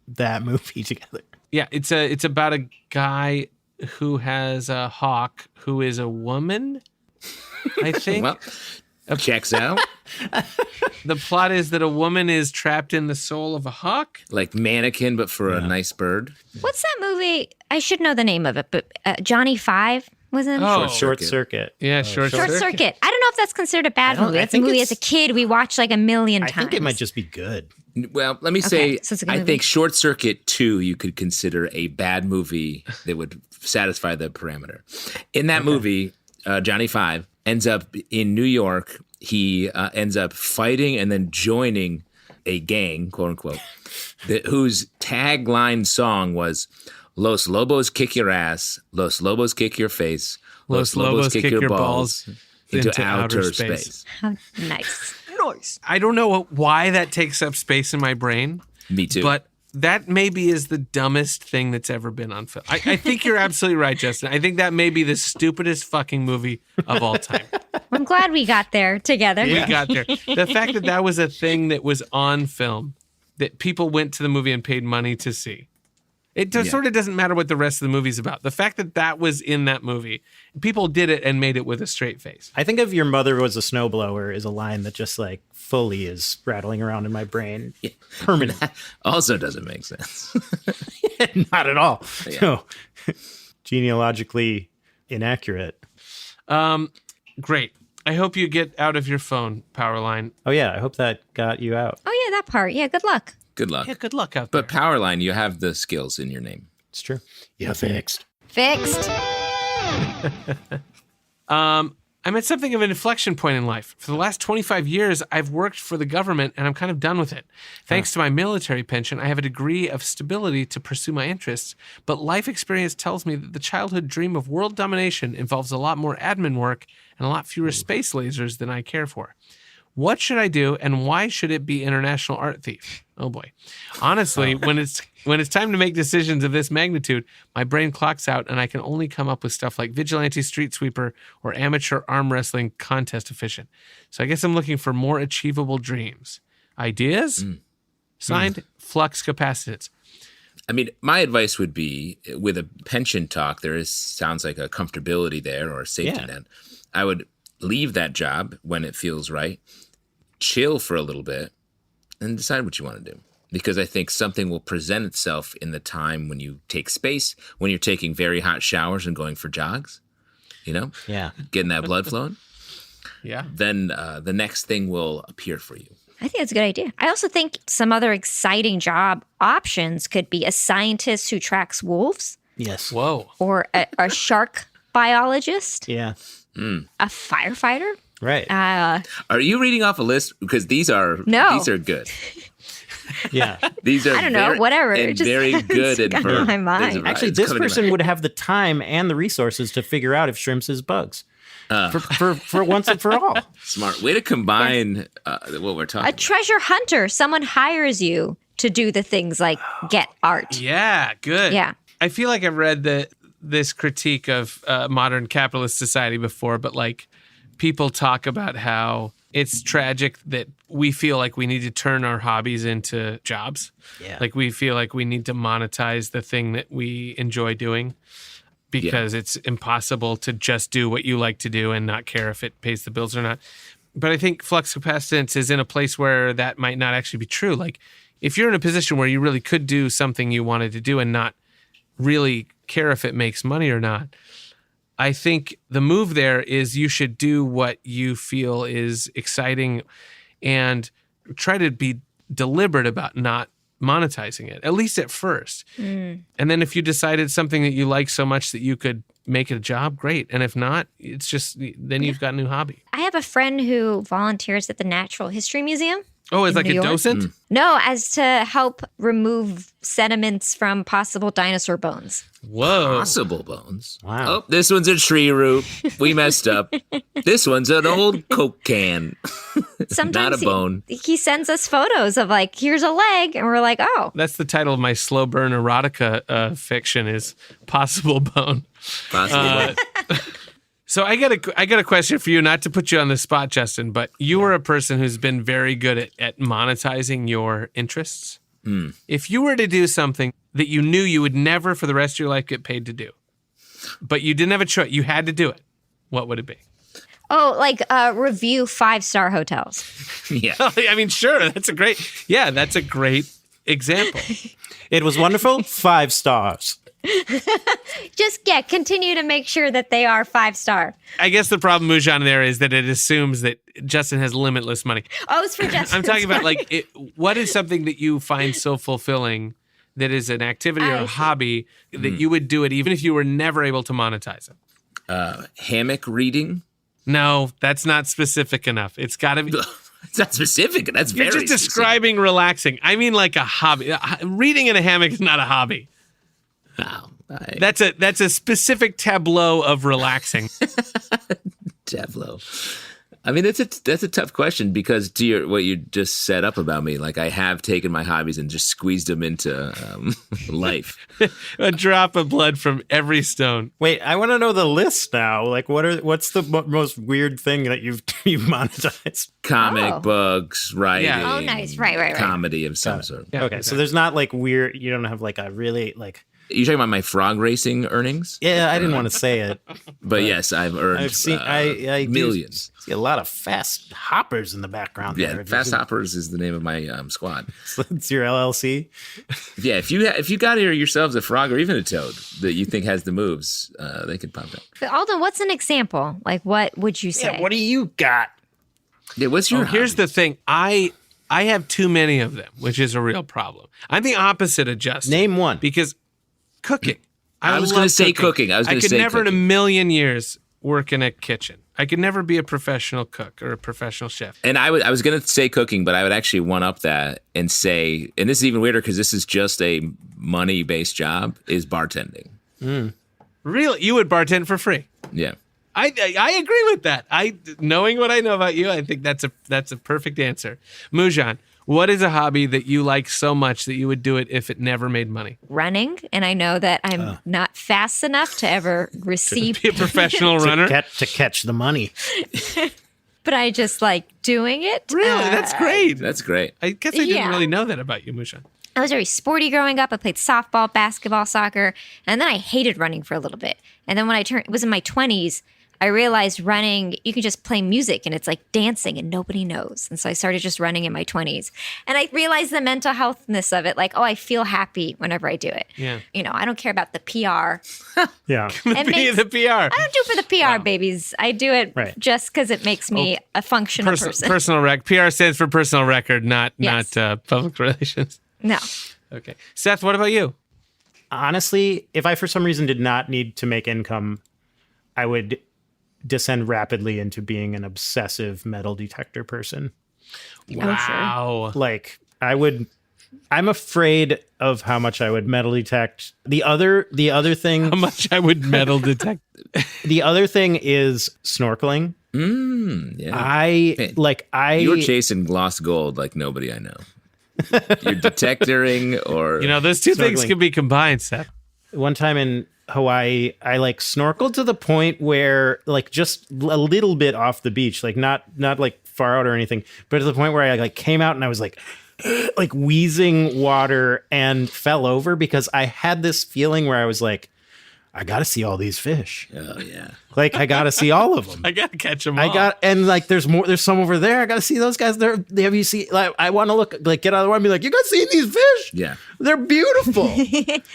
that movie together. Yeah. It's about a guy who has a hawk who is a woman, I think. Well, checks out. The plot is that a woman is trapped in the soul of a hawk. Like Mannequin, but for a nice bird. What's that movie? I should know the name of it, but Johnny Five was in. Oh, Short Circuit. yeah, Short Short Circuit. Circuit. I don't know if that's considered a bad I don't- movie. I That's a think movie as it's- a kid we watched like a million I times. think it might just be good. Well, let me say, so it's a good I movie. think Short Circuit 2 you could consider a bad movie that would satisfy the parameter. In that movie, Johnny Five ends up in New York. He ends up fighting and then joining a gang, quote unquote, whose tagline song was Los Lobos kick your ass, Los Lobos kick your face, Los Lobos kick your balls into into outer outer space. space. How nice. I don't know why that takes up space in my brain, Me too. but that maybe is the dumbest thing that's ever been on film. I think you're absolutely right, Justin. I think that may be the stupidest fucking movie of all time. I'm glad we got there together. We got there. The fact that that was a thing that was on film, that people went to the movie and paid money to see. It sort of doesn't matter what the rest of the movie's about. The fact that that was in that movie, people did it and made it with a straight face. I think of Your Mother Was a Snowblower is a line that just like fully is rattling around in my brain. Permanent. Also doesn't make sense. Not at all. No. Genealogically inaccurate. Great. I hope you get out of your phone, Powerline. Oh yeah, I hope that got you out. Oh yeah, that part. Yeah, good luck. Good luck. Yeah, good luck out there. But Powerline, you have the skills in your name. It's true. Yeah, fixed. Fixed. I'm at something of an inflection point in life. For the last 25 years, I've worked for the government and I'm kind of done with it. Thanks to my military pension, I have a degree of stability to pursue my interests, but life experience tells me that the childhood dream of world domination involves a lot more admin work and a lot fewer space lasers than I care for. What should I do, and why should it be International Art Thief? Oh boy. Honestly, when it's time to make decisions of this magnitude, my brain clocks out and I can only come up with stuff like vigilante street sweeper or amateur arm wrestling contest efficient. So I guess I'm looking for more achievable dreams. Ideas? Signed, Flux Capacitance. I mean, my advice would be with a pension talk, sounds like a comfortability there or a safety net. I would leave that job when it feels right, chill for a little bit, and decide what you want to do. Because I think something will present itself in the time when you take space, when you're taking very hot showers and going for jogs, Yeah. getting that blood flowing. Yeah. Then the next thing will appear for you. I think that's a good idea. I also think some other exciting job options could be a scientist who tracks wolves, Yes. Whoa. or a shark biologist, Yeah. a firefighter. Right. Are you reading off a list? Because these are good. Yeah. These are I don't know, whatever. and It just very good. got in my mind. Actually, this person would have the time and the resources to figure out if shrimps is bugs. For once and for all. Smart way to combine what we're talking A about. treasure hunter. Someone hires you to do the things like get art. Yeah, good. Yeah. I feel like I've read this critique of modern capitalist society before, but like people talk about how it's tragic that we feel like we need to turn our hobbies into jobs. Yeah. Like we feel like we need to monetize the thing that we enjoy doing because it's impossible to just do what you like to do and not care if it pays the bills or not. But I think flux capacitance is in a place where that might not actually be true. Like if you're in a position where you really could do something you wanted to do and not really care if it makes money or not, I think the move there is you should do what you feel is exciting and try to be deliberate about not monetizing it, at least at first. And then if you decided something that you like so much that you could make it a job, great. And if not, it's just, then you've got a new hobby. I have a friend who volunteers at the Natural History Museum. Oh, as like New a York? docent? No, as to help remove sediments from possible dinosaur bones. Whoa. Possible bones. Wow. Oh, this one's a tree root. We messed up. This one's an old Coke can. Sometimes Not a bone. He sends us photos of like, here's a leg. And we're like, oh. That's the title of my slow burn erotica fiction is Possible Bone. Possible bone. So I got a question for you, not to put you on the spot, Justin, but you are a person who's been very good at monetizing your interests. If you were to do something that you knew you would never for the rest of your life get paid to do, but you didn't have a choice, you had to do it, what would it be? Oh, like review 5-star hotels. Yeah. I mean, sure, that's a great example. It was wonderful. 5 stars. Just continue to make sure that they are 5-star. I guess the problem, Moujan, there is that it assumes that Justin has limitless money. Oh, it's for Justin. I'm talking about like, what is something that you find so fulfilling that is an activity or I a see. hobby that you would do it even if you were never able to monetize it? Hammock reading. No, that's not specific enough. It's got to be. It's not specific. That's You're very just describing relaxing. I mean, like a hobby. Reading in a hammock is not a hobby. Wow. That's a specific tableau of relaxing. Tableau. I mean, that's a tough question because to what you just set up about me, like I have taken my hobbies and just squeezed them into life. A drop of blood from every stone. Wait, I want to know the list now. Like, what's the most weird thing that you've monetized? Comic books, writing. Yeah. Oh, nice. Right. Comedy of some sort. Yeah, Okay, so there's not like weird. You don't have like a really like. You're talking about my frog racing earnings? Yeah, I didn't want to say it. But yes, I've earned I've seen. I do millions. see a lot of fast hoppers in the background. Yeah, there. Fast Hoppers is the name of my squad. It's your LLC. Yeah, if you got here yourselves a frog or even a toad that you think has the moves, they could pop up. But Alden, what's an example? Like, what would you say? Yeah, what do you got? Yeah, what's your? Here's hobby? the thing. I have too many of them, which is a real problem. I'm the opposite of Justin. Name one. Because cooking. I was love gonna say cooking. I was gonna could say never in a cooking. million years work in a kitchen. I could never be a professional cook or a professional chef. And I was going to say cooking, but I would actually one up that and say, and this is even weirder because this is just a money-based job, is bartending. Really? You would bartend for free? Yeah. I agree with that. Knowing what I know about you, I think that's a perfect answer. Moujan, what is a hobby that you like so much that you would do it if it never made money? Running, and I know that I'm not fast enough to ever receive, Be a professional runner? To catch the money. but I just like doing it. Really? That's great. That's great. I guess I didn't Yeah. really know that about you, Moujan. I was very sporty growing up. I played softball, basketball, soccer, and then I hated running for a little bit. And then when it was in my 20s, I realized running, you can just play music and it's like dancing and nobody knows. And so I started just running in my 20s. And I realized the mental healthness of it. Like, I feel happy whenever I do it. Yeah. I don't care about the PR. Yeah. It makes- The PR. I don't do it for the PR, babies. I do it Right. just because it makes me a functional person. Personal rec. PR stands for personal record, not Yes. public relations. No. Okay. Seth, what about you? Honestly, if I for some reason did not need to make income, I would descend rapidly into being an obsessive metal detector person. Wow. Like I'm afraid of how much I would metal detect. The other thing How much I would metal detect. the other thing is snorkeling. Yeah. You're chasing lost gold like nobody I know. You're detectoring or Those two things Snorkeling. can be combined, Seth. one time in Hawaii, I like snorkeled to the point where like just a little bit off the beach, like not like far out or anything, but to the point where I like came out and I was like wheezing water and fell over because I had this feeling where I was like, I got to see all these fish. Oh yeah. Like I got to see all of them. I got to catch them all. And like there's some over there. I got to see those guys. Have you seen, like, I want to look, like get out of the water and be like, you guys seen these fish? Yeah. They're beautiful.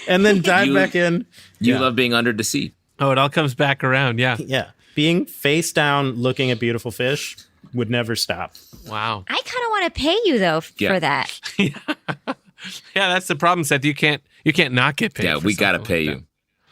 And then dive back in. You love being under the sea. Oh, it all comes back around. Yeah. Yeah. Being face down looking at beautiful fish would never stop. Wow. I kind of want to pay you though for that. Yeah, that's the problem, Seth. You can't not get paid. Yeah, we got to pay you.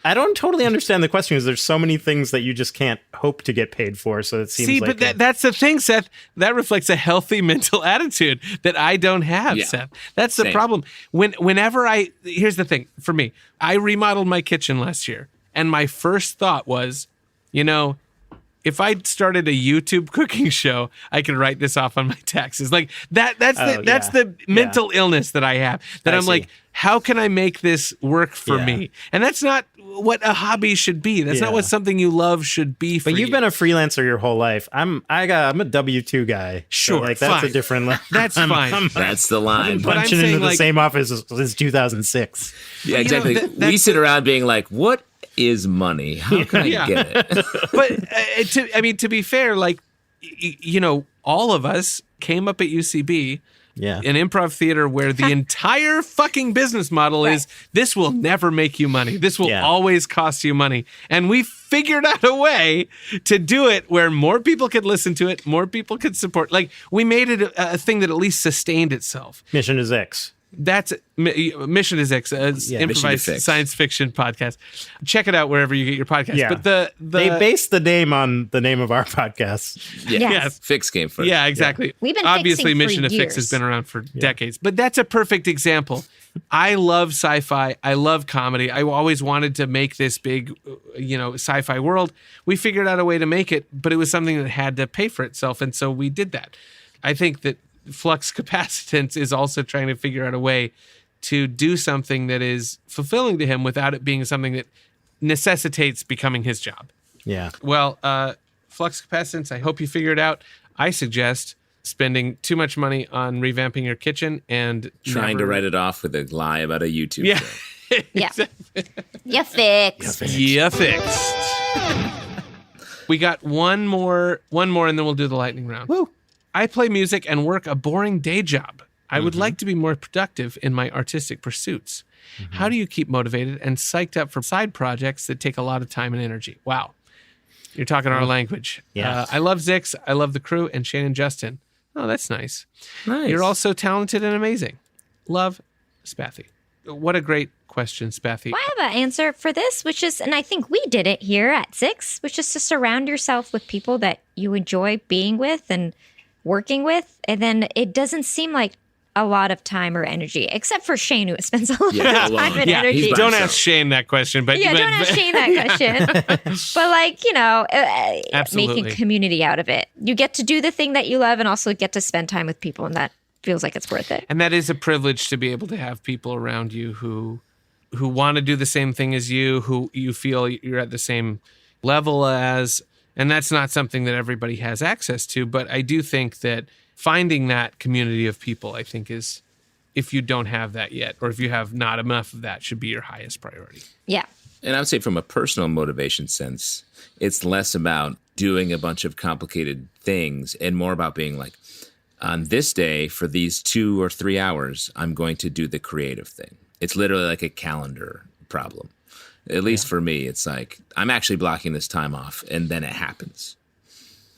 I don't totally understand the question because there's so many things that you just can't hope to get paid for. So it seems like... but that's the thing, Seth. That reflects a healthy mental attitude that I don't have, Seth. That's the problem. Here's the thing for me. I remodeled my kitchen last year. And my first thought was, if I started a YouTube cooking show, I could write this off on my taxes. Like that's the mental illness that I have. That I'm like, how can I make this work for me? And that's not what a hobby should be. That's not what something you love should be for you. But you've been a freelancer your whole life. I'm a W-2 guy. Sure, so like that's a different level. That's fine. That's the line. But I'm punching saying, into the like, same office since 2006. Yeah, exactly. We sit around being like, what is money? How can I get it? But to be fair, like, all of us came up at UCB, an improv theater where the entire fucking business model is this will never make you money. This will always cost you money. And we figured out a way to do it where more people could listen to it, more people could support. Like, we made it a thing that at least sustained itself. Mission to Zyxx. That's Mission to Zyxx, improvised science fiction podcast. Check it out wherever you get your podcast. Yeah. But they based the name on the name of our podcast. Yes. Fyxx came first. Yeah, exactly. Yeah. We've been obviously fixing Mission for to Fyxx years. has been around for decades, but that's a perfect example. I love sci-fi. I love comedy. I always wanted to make this big, sci-fi world. We figured out a way to make it, but it was something that had to pay for itself, and so we did that. I think that Flux Capacitance is also trying to figure out a way to do something that is fulfilling to him without it being something that necessitates becoming his job. Yeah. Well, Flux Capacitance, I hope you figure it out. I suggest spending too much money on revamping your kitchen and trying to write it off with a lie about a YouTube show. Yeah. You fixed. Yeah, fixed. We got one more, and then we'll do the lightning round. Woo. I play music and work a boring day job. I would like to be more productive in my artistic pursuits. How do you keep motivated and psyched up for side projects that take a lot of time and energy? Wow. You're talking our language. Yeah. I love Zyxx. I love the crew and Shane and Justin. Oh, that's nice. Nice. You're all so talented and amazing. Love, Spathy. What a great question, Spathy. Well, I have an answer for this, which is, and I think we did it here at Zyxx, which is to surround yourself with people that you enjoy being with and working with, and then it doesn't seem like a lot of time or energy, except for Shane, who spends a lot of time and energy. he's Don't ask Shane that question, but don't ask Shane that question. But Absolutely. making community out of it. You get to do the thing that you love and also get to spend time with people, and that feels like it's worth it. And that is a privilege to be able to have people around you who want to do the same thing as you, who you feel you're at the same level as. And that's not something that everybody has access to. But I do think that finding that community of people, I think, is, if you don't have that yet, or if you have not enough of that, should be your highest priority. Yeah. And I would say from a personal motivation sense, it's less about doing a bunch of complicated things and more about being like, on this day, for these 2 or 3 hours, I'm going to do the creative thing. It's literally like a calendar problem. At least for me, it's like, I'm actually blocking this time off, and then it happens.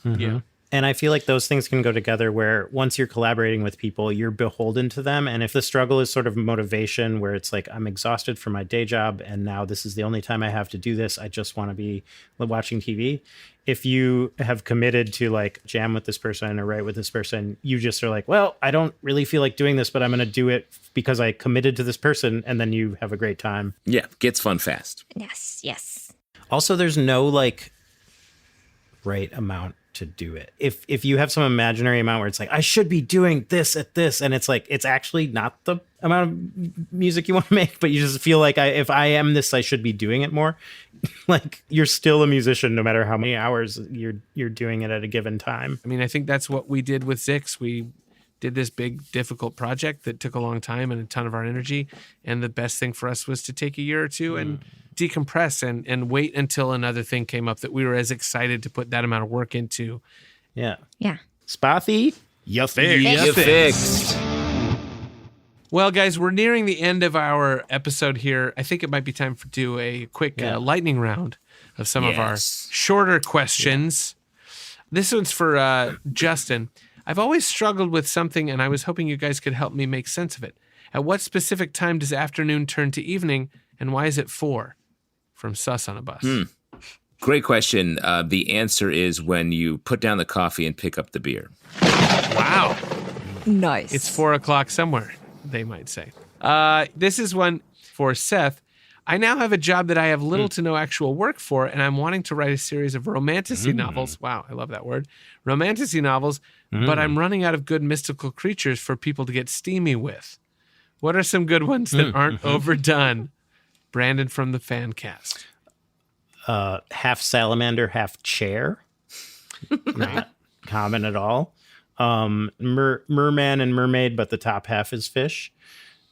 Yeah. And I feel like those things can go together where once you're collaborating with people, you're beholden to them. And if the struggle is sort of motivation where it's like, I'm exhausted from my day job and now this is the only time I have to do this, I just want to be watching TV. If you have committed to like jam with this person or write with this person, you just are like, well, I don't really feel like doing this, but I'm going to do it because I committed to this person. And then you have a great time. Yeah, gets fun fast. Yes. Also, there's no like right amount to do it. If you have some imaginary amount where it's like, I should be doing this at this, and it's like, it's actually not the amount of music you want to make, but you just feel like if I am this, I should be doing it more. Like, you're still a musician no matter how many hours you're doing it at a given time. I mean, I think that's what we did with Zyxx. We did this big, difficult project that took a long time and a ton of our energy. And the best thing for us was to take a year or two and decompress and wait until another thing came up that we were as excited to put that amount of work into. Yeah. Yeah. Spothy, you fixed. You fixed. Well, guys, we're nearing the end of our episode here. I think it might be time to do a quick lightning round of some of our shorter questions. This one's for Justin. I've always struggled with something, and I was hoping you guys could help me make sense of it. At what specific time does afternoon turn to evening, and why is it 4? From Sus on a Bus. Great question. The answer is when you put down the coffee and pick up the beer. Wow. Nice. It's 4 o'clock somewhere, they might say. This is one for Seth. I now have a job that I have little to no actual work for, and I'm wanting to write a series of romantasy novels. Wow, I love that word. Romantasy novels, but I'm running out of good mystical creatures for people to get steamy with. What are some good ones that aren't overdone? Brandon from the fan cast. Half salamander, half chair. Not common at all. Merman and mermaid, but the top half is fish.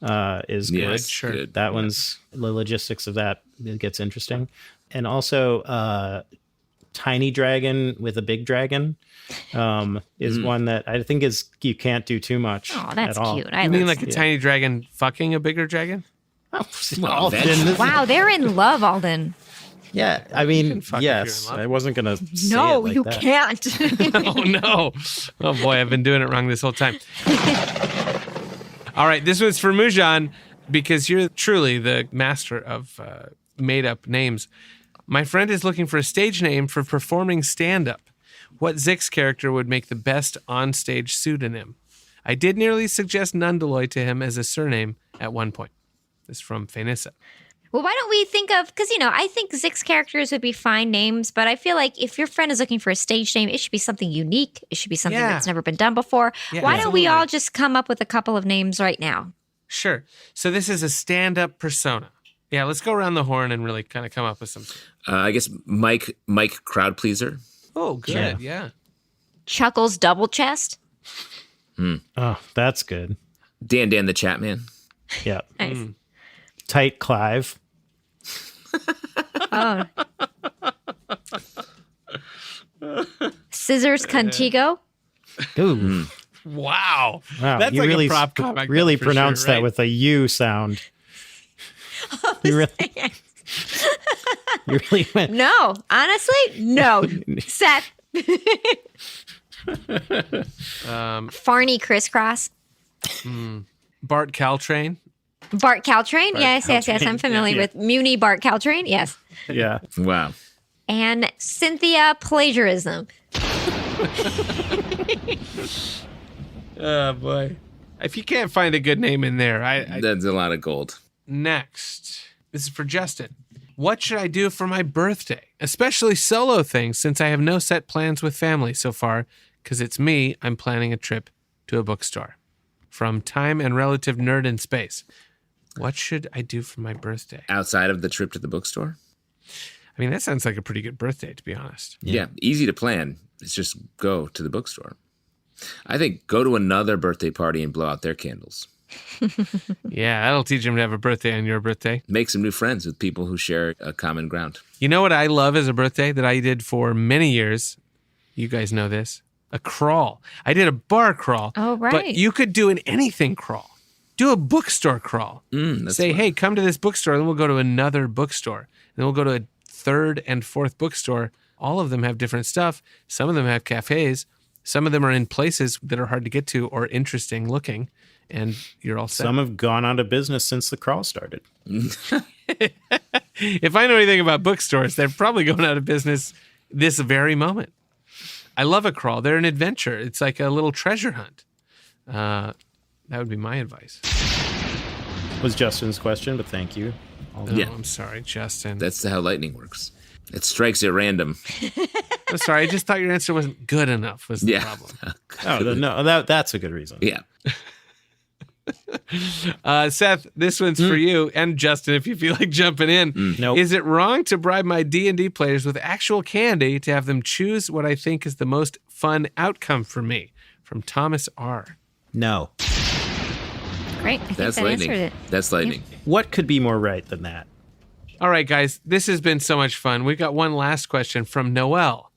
Is good. Yes, Sure. good. That one's the logistics of that. It gets interesting. And also tiny dragon with a big dragon is one that I think is you can't do too much. Oh, that's at all. cute. You mean like a tiny dragon fucking a bigger dragon? Well, Wow, they're in love, Alden. Yeah, I mean, fuck if yes. you're in love. I wasn't gonna. Say No, it like you that. can't. Oh, no. Oh, boy, I've been doing it wrong this whole time. All right, this one's for Moujan, because you're truly the master of made-up names. My friend is looking for a stage name for performing stand-up. What Zyxx character would make the best on-stage pseudonym? I did nearly suggest Nundaloy to him as a surname at one point. This is from Phaenissa. Well, why don't we think of, because, I think Zyxx characters would be fine names, but I feel like if your friend is looking for a stage name, it should be something unique. It should be something that's never been done before. Yeah, why don't we absolutely. all just come up with a couple of names right now? Sure. So this is a stand-up persona. Yeah, let's go around the horn and really kind of come up with some. I guess Mike crowd pleaser. Oh, good. Yeah. Chuckles double chest. Oh, that's good. Dan the Chatman. Yeah. Nice. Tight Clive. Oh. Scissors Contigo. Ooh. Wow. Wow. That's you like really, a prop comic. really for pronounced sure, that right? with a U sound. You really went. No, honestly, no. Seth. Farney Crisscross. Bart Caltrain. Bart Caltrain. Yes. Caltrain. I'm familiar Yeah. with Muni Bart Caltrain. Yes. Yeah. Wow. And Cynthia Plagiarism. Oh, boy. If you can't find a good name in there, I That's a lot of gold. next. This is for Justin. What should I do for my birthday? Especially solo things, since I have no set plans with family so far, because it's me, I'm planning a trip to a bookstore. From Time and Relative Nerd in Space. What should I do for my birthday? Outside of the trip to the bookstore? I mean, that sounds like a pretty good birthday, to be honest. Yeah, easy to plan. It's just go to the bookstore. I think go to another birthday party and blow out their candles. Yeah, that'll teach him to have a birthday on your birthday. Make some new friends with people who share a common ground. You know what I love as a birthday that I did for many years? You guys know this. A crawl. I did a bar crawl. Oh, right. But you could do an anything crawl. Do a bookstore crawl. That's Say, fun. hey, come to this bookstore. Then we'll go to another bookstore. Then we'll go to a third and fourth bookstore. All of them have different stuff. Some of them have cafes. Some of them are in places that are hard to get to or interesting looking. And you're all set. Some have gone out of business since the crawl started. If I know anything about bookstores, they're probably going out of business this very moment. I love a crawl. They're an adventure. It's like a little treasure hunt. That would be my advice. Was Justin's question, but thank you. Oh, Yeah. I'm sorry, Justin. That's how lightning works. It strikes at random. I'm sorry, I just thought your answer wasn't good enough was the problem. Oh, no, that's a good reason. Yeah. Seth, this one's for you, and Justin, if you feel like jumping in. Nope. Is it wrong to bribe my D&D players with actual candy to have them choose what I think is the most fun outcome for me? From Thomas R. No. Great. I think That's that lightning. answered it. That's lightning. What could be more right than that? All right, guys, this has been so much fun. We've got one last question from Noel.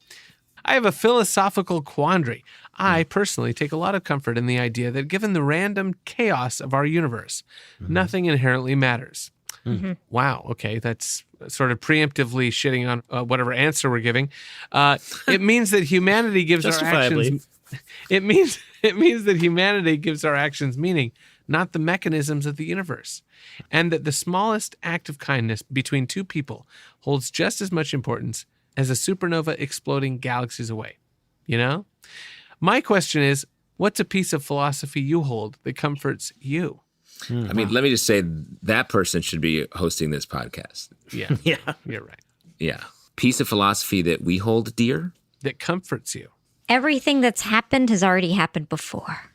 I have a philosophical quandary. I personally take a lot of comfort in the idea that given the random chaos of our universe, nothing inherently matters. Wow, okay, that's sort of preemptively shitting on whatever answer we're giving. It means that humanity gives our Justifiably. actions. It means that humanity gives our actions meaning, not the mechanisms of the universe, and that the smallest act of kindness between two people holds just as much importance as a supernova exploding galaxies away. You know? My question is, what's a piece of philosophy you hold that comforts you? I mean, let me just say that person should be hosting this podcast. Yeah, Yeah. you're right. Yeah. Piece of philosophy that we hold dear. That comforts you. Everything that's happened has already happened before.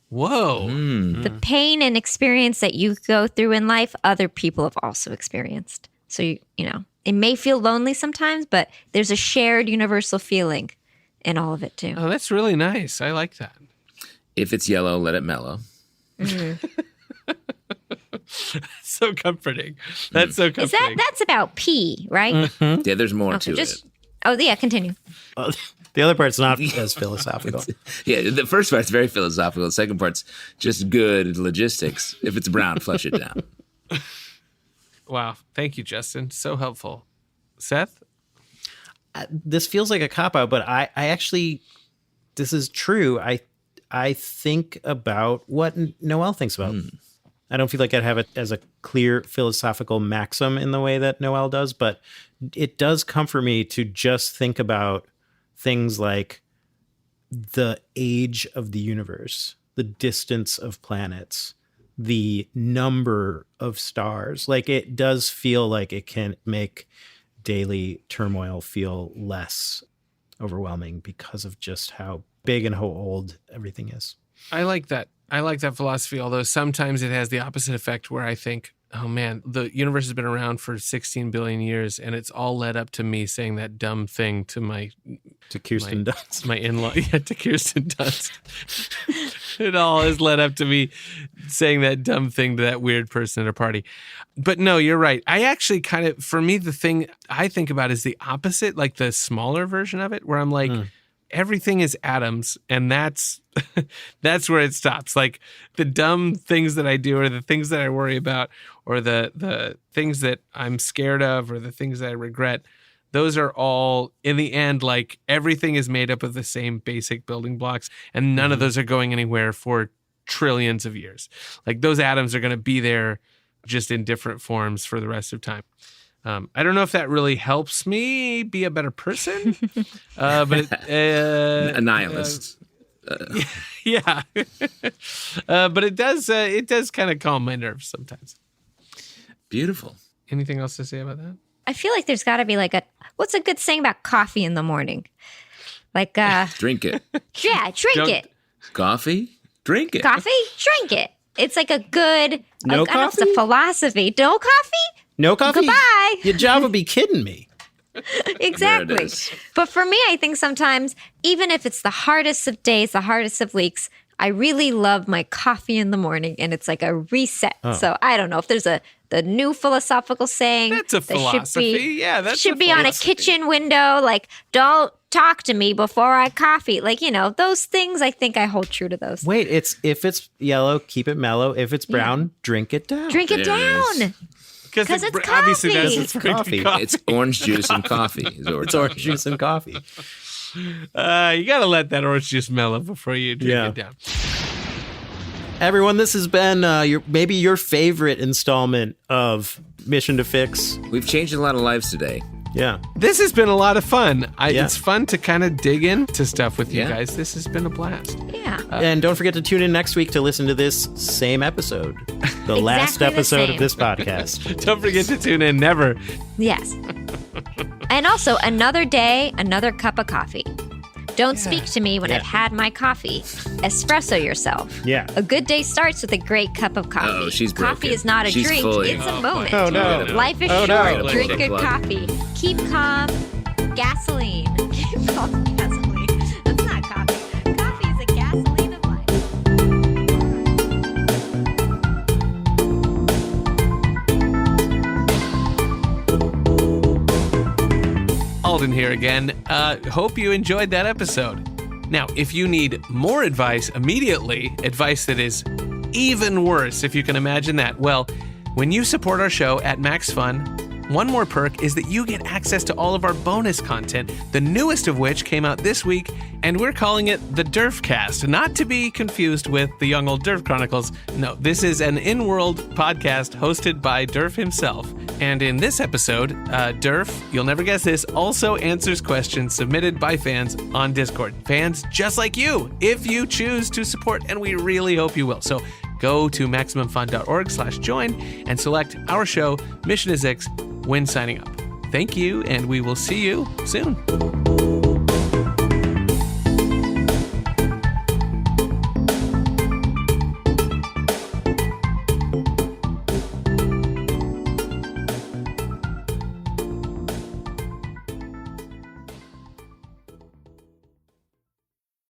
Whoa. The pain and experience that you go through in life, other people have also experienced. So, you know, it may feel lonely sometimes, but there's a shared universal feeling in all of it too. Oh, that's really nice. I like that. If it's yellow, let it mellow. So comforting. That's so comforting. That's about pee, right? Yeah, there's more to it. Oh, yeah, continue. The other part's not as philosophical. Yeah, the first part's very philosophical. The second part's just good logistics. If it's brown, flush it down. Wow. Thank you, Justin. So helpful. Seth? This feels like a cop-out, but I actually, this is true. I think about what Noel thinks about. I don't feel like I'd have it as a clear philosophical maxim in the way that Noel does, but it does comfort me to just think about things like the age of the universe, the distance of planets, the number of stars. Like, it does feel like it can make daily turmoil feel less overwhelming because of just how big and how old everything is. I like that. I like that philosophy, although sometimes it has the opposite effect where I think, oh man, the universe has been around for 16 billion years and it's all led up to me saying that dumb thing to Kirsten Dunst. my in-law, to Kirsten Dunst. It all has led up to me saying that dumb thing to that weird person at a party. But no, you're right. I actually kind of, for me, the thing I think about is the opposite, like the smaller version of it, where I'm like, everything is atoms, and that's where it stops. Like the dumb things that I do, or the things that I worry about, or the things that I'm scared of, or the things that I regret, those are all, in the end, like everything is made up of the same basic building blocks, and none of those are going anywhere for trillions of years. Like those atoms are going to be there just in different forms for the rest of time. I don't know if that really helps me be a better person, but A nihilist. yeah. But it does kind of calm my nerves sometimes. Beautiful. Anything else to say about that? I feel like there's got to be like what's a good saying about coffee in the morning? Like, Drink it. yeah, drink it. Coffee? Drink it. Coffee? Drink it. It's like a good, No I don't know if it's a coffee? philosophy. No coffee? No coffee? Goodbye. Your job would be kidding me. Exactly. is. But for me, I think sometimes, even if it's the hardest of days, the hardest of weeks, I really love my coffee in the morning, and it's like a reset. So I don't know if there's the new philosophical saying. That's a that philosophy. Yeah, that's should a be on a philosophy. kitchen window. Like, don't talk to me before I coffee. Like, you know, those things. I think I hold true to those. Wait, if it's yellow, keep it mellow. If it's brown, drink it down. Drink it There it down. Because 'Cause it's obviously coffee. that's It's coffee. It's orange juice and coffee. Is what we're It's talking orange juice and coffee. You got to let that orange juice mellow before you drink Yeah. it down. Everyone, this has been maybe your favorite installment of Mission to Fyxx. about. We've changed a lot of lives today. Yeah. This has been a lot of fun. Yeah. It's fun to kind of dig into stuff with you Yeah. guys. This has been a blast. Yeah. And don't forget to tune in next week to listen to this same episode, the last Exactly the episode same. of this podcast. Don't forget to tune in. Never. Yes. And also, another day, another cup of coffee. Don't speak to me when I've had my coffee. Espresso yourself. Yeah. A good day starts with a great cup of coffee. Uh-oh, she's Coffee broken. is not a She's drink, fully- it's a moment. Oh, no. Life is Oh, short. no. Drink Pull the good plug. coffee. Keep calm. Gasoline. Keep calm. Gasoline. That's not coffee. Coffee is a gasoline of life. Alden here again. Hope you enjoyed that episode. Now, if you need more advice immediately, advice that is even worse, if you can imagine that, well, when you support our show at Max Fun, one more perk is that you get access to all of our bonus content, the newest of which came out this week, and we're calling it the Derfcast, not to be confused with the Young Old Derf Chronicles. No, this is an in-world podcast hosted by Derf himself. And in this episode, Derf, you'll never guess this, also answers questions submitted by fans on Discord. Fans just like you, if you choose to support, and we really hope you will. So go to MaximumFun.org/join and select our show, Mission to Zyxx, when signing up. Thank you, and we will see you soon.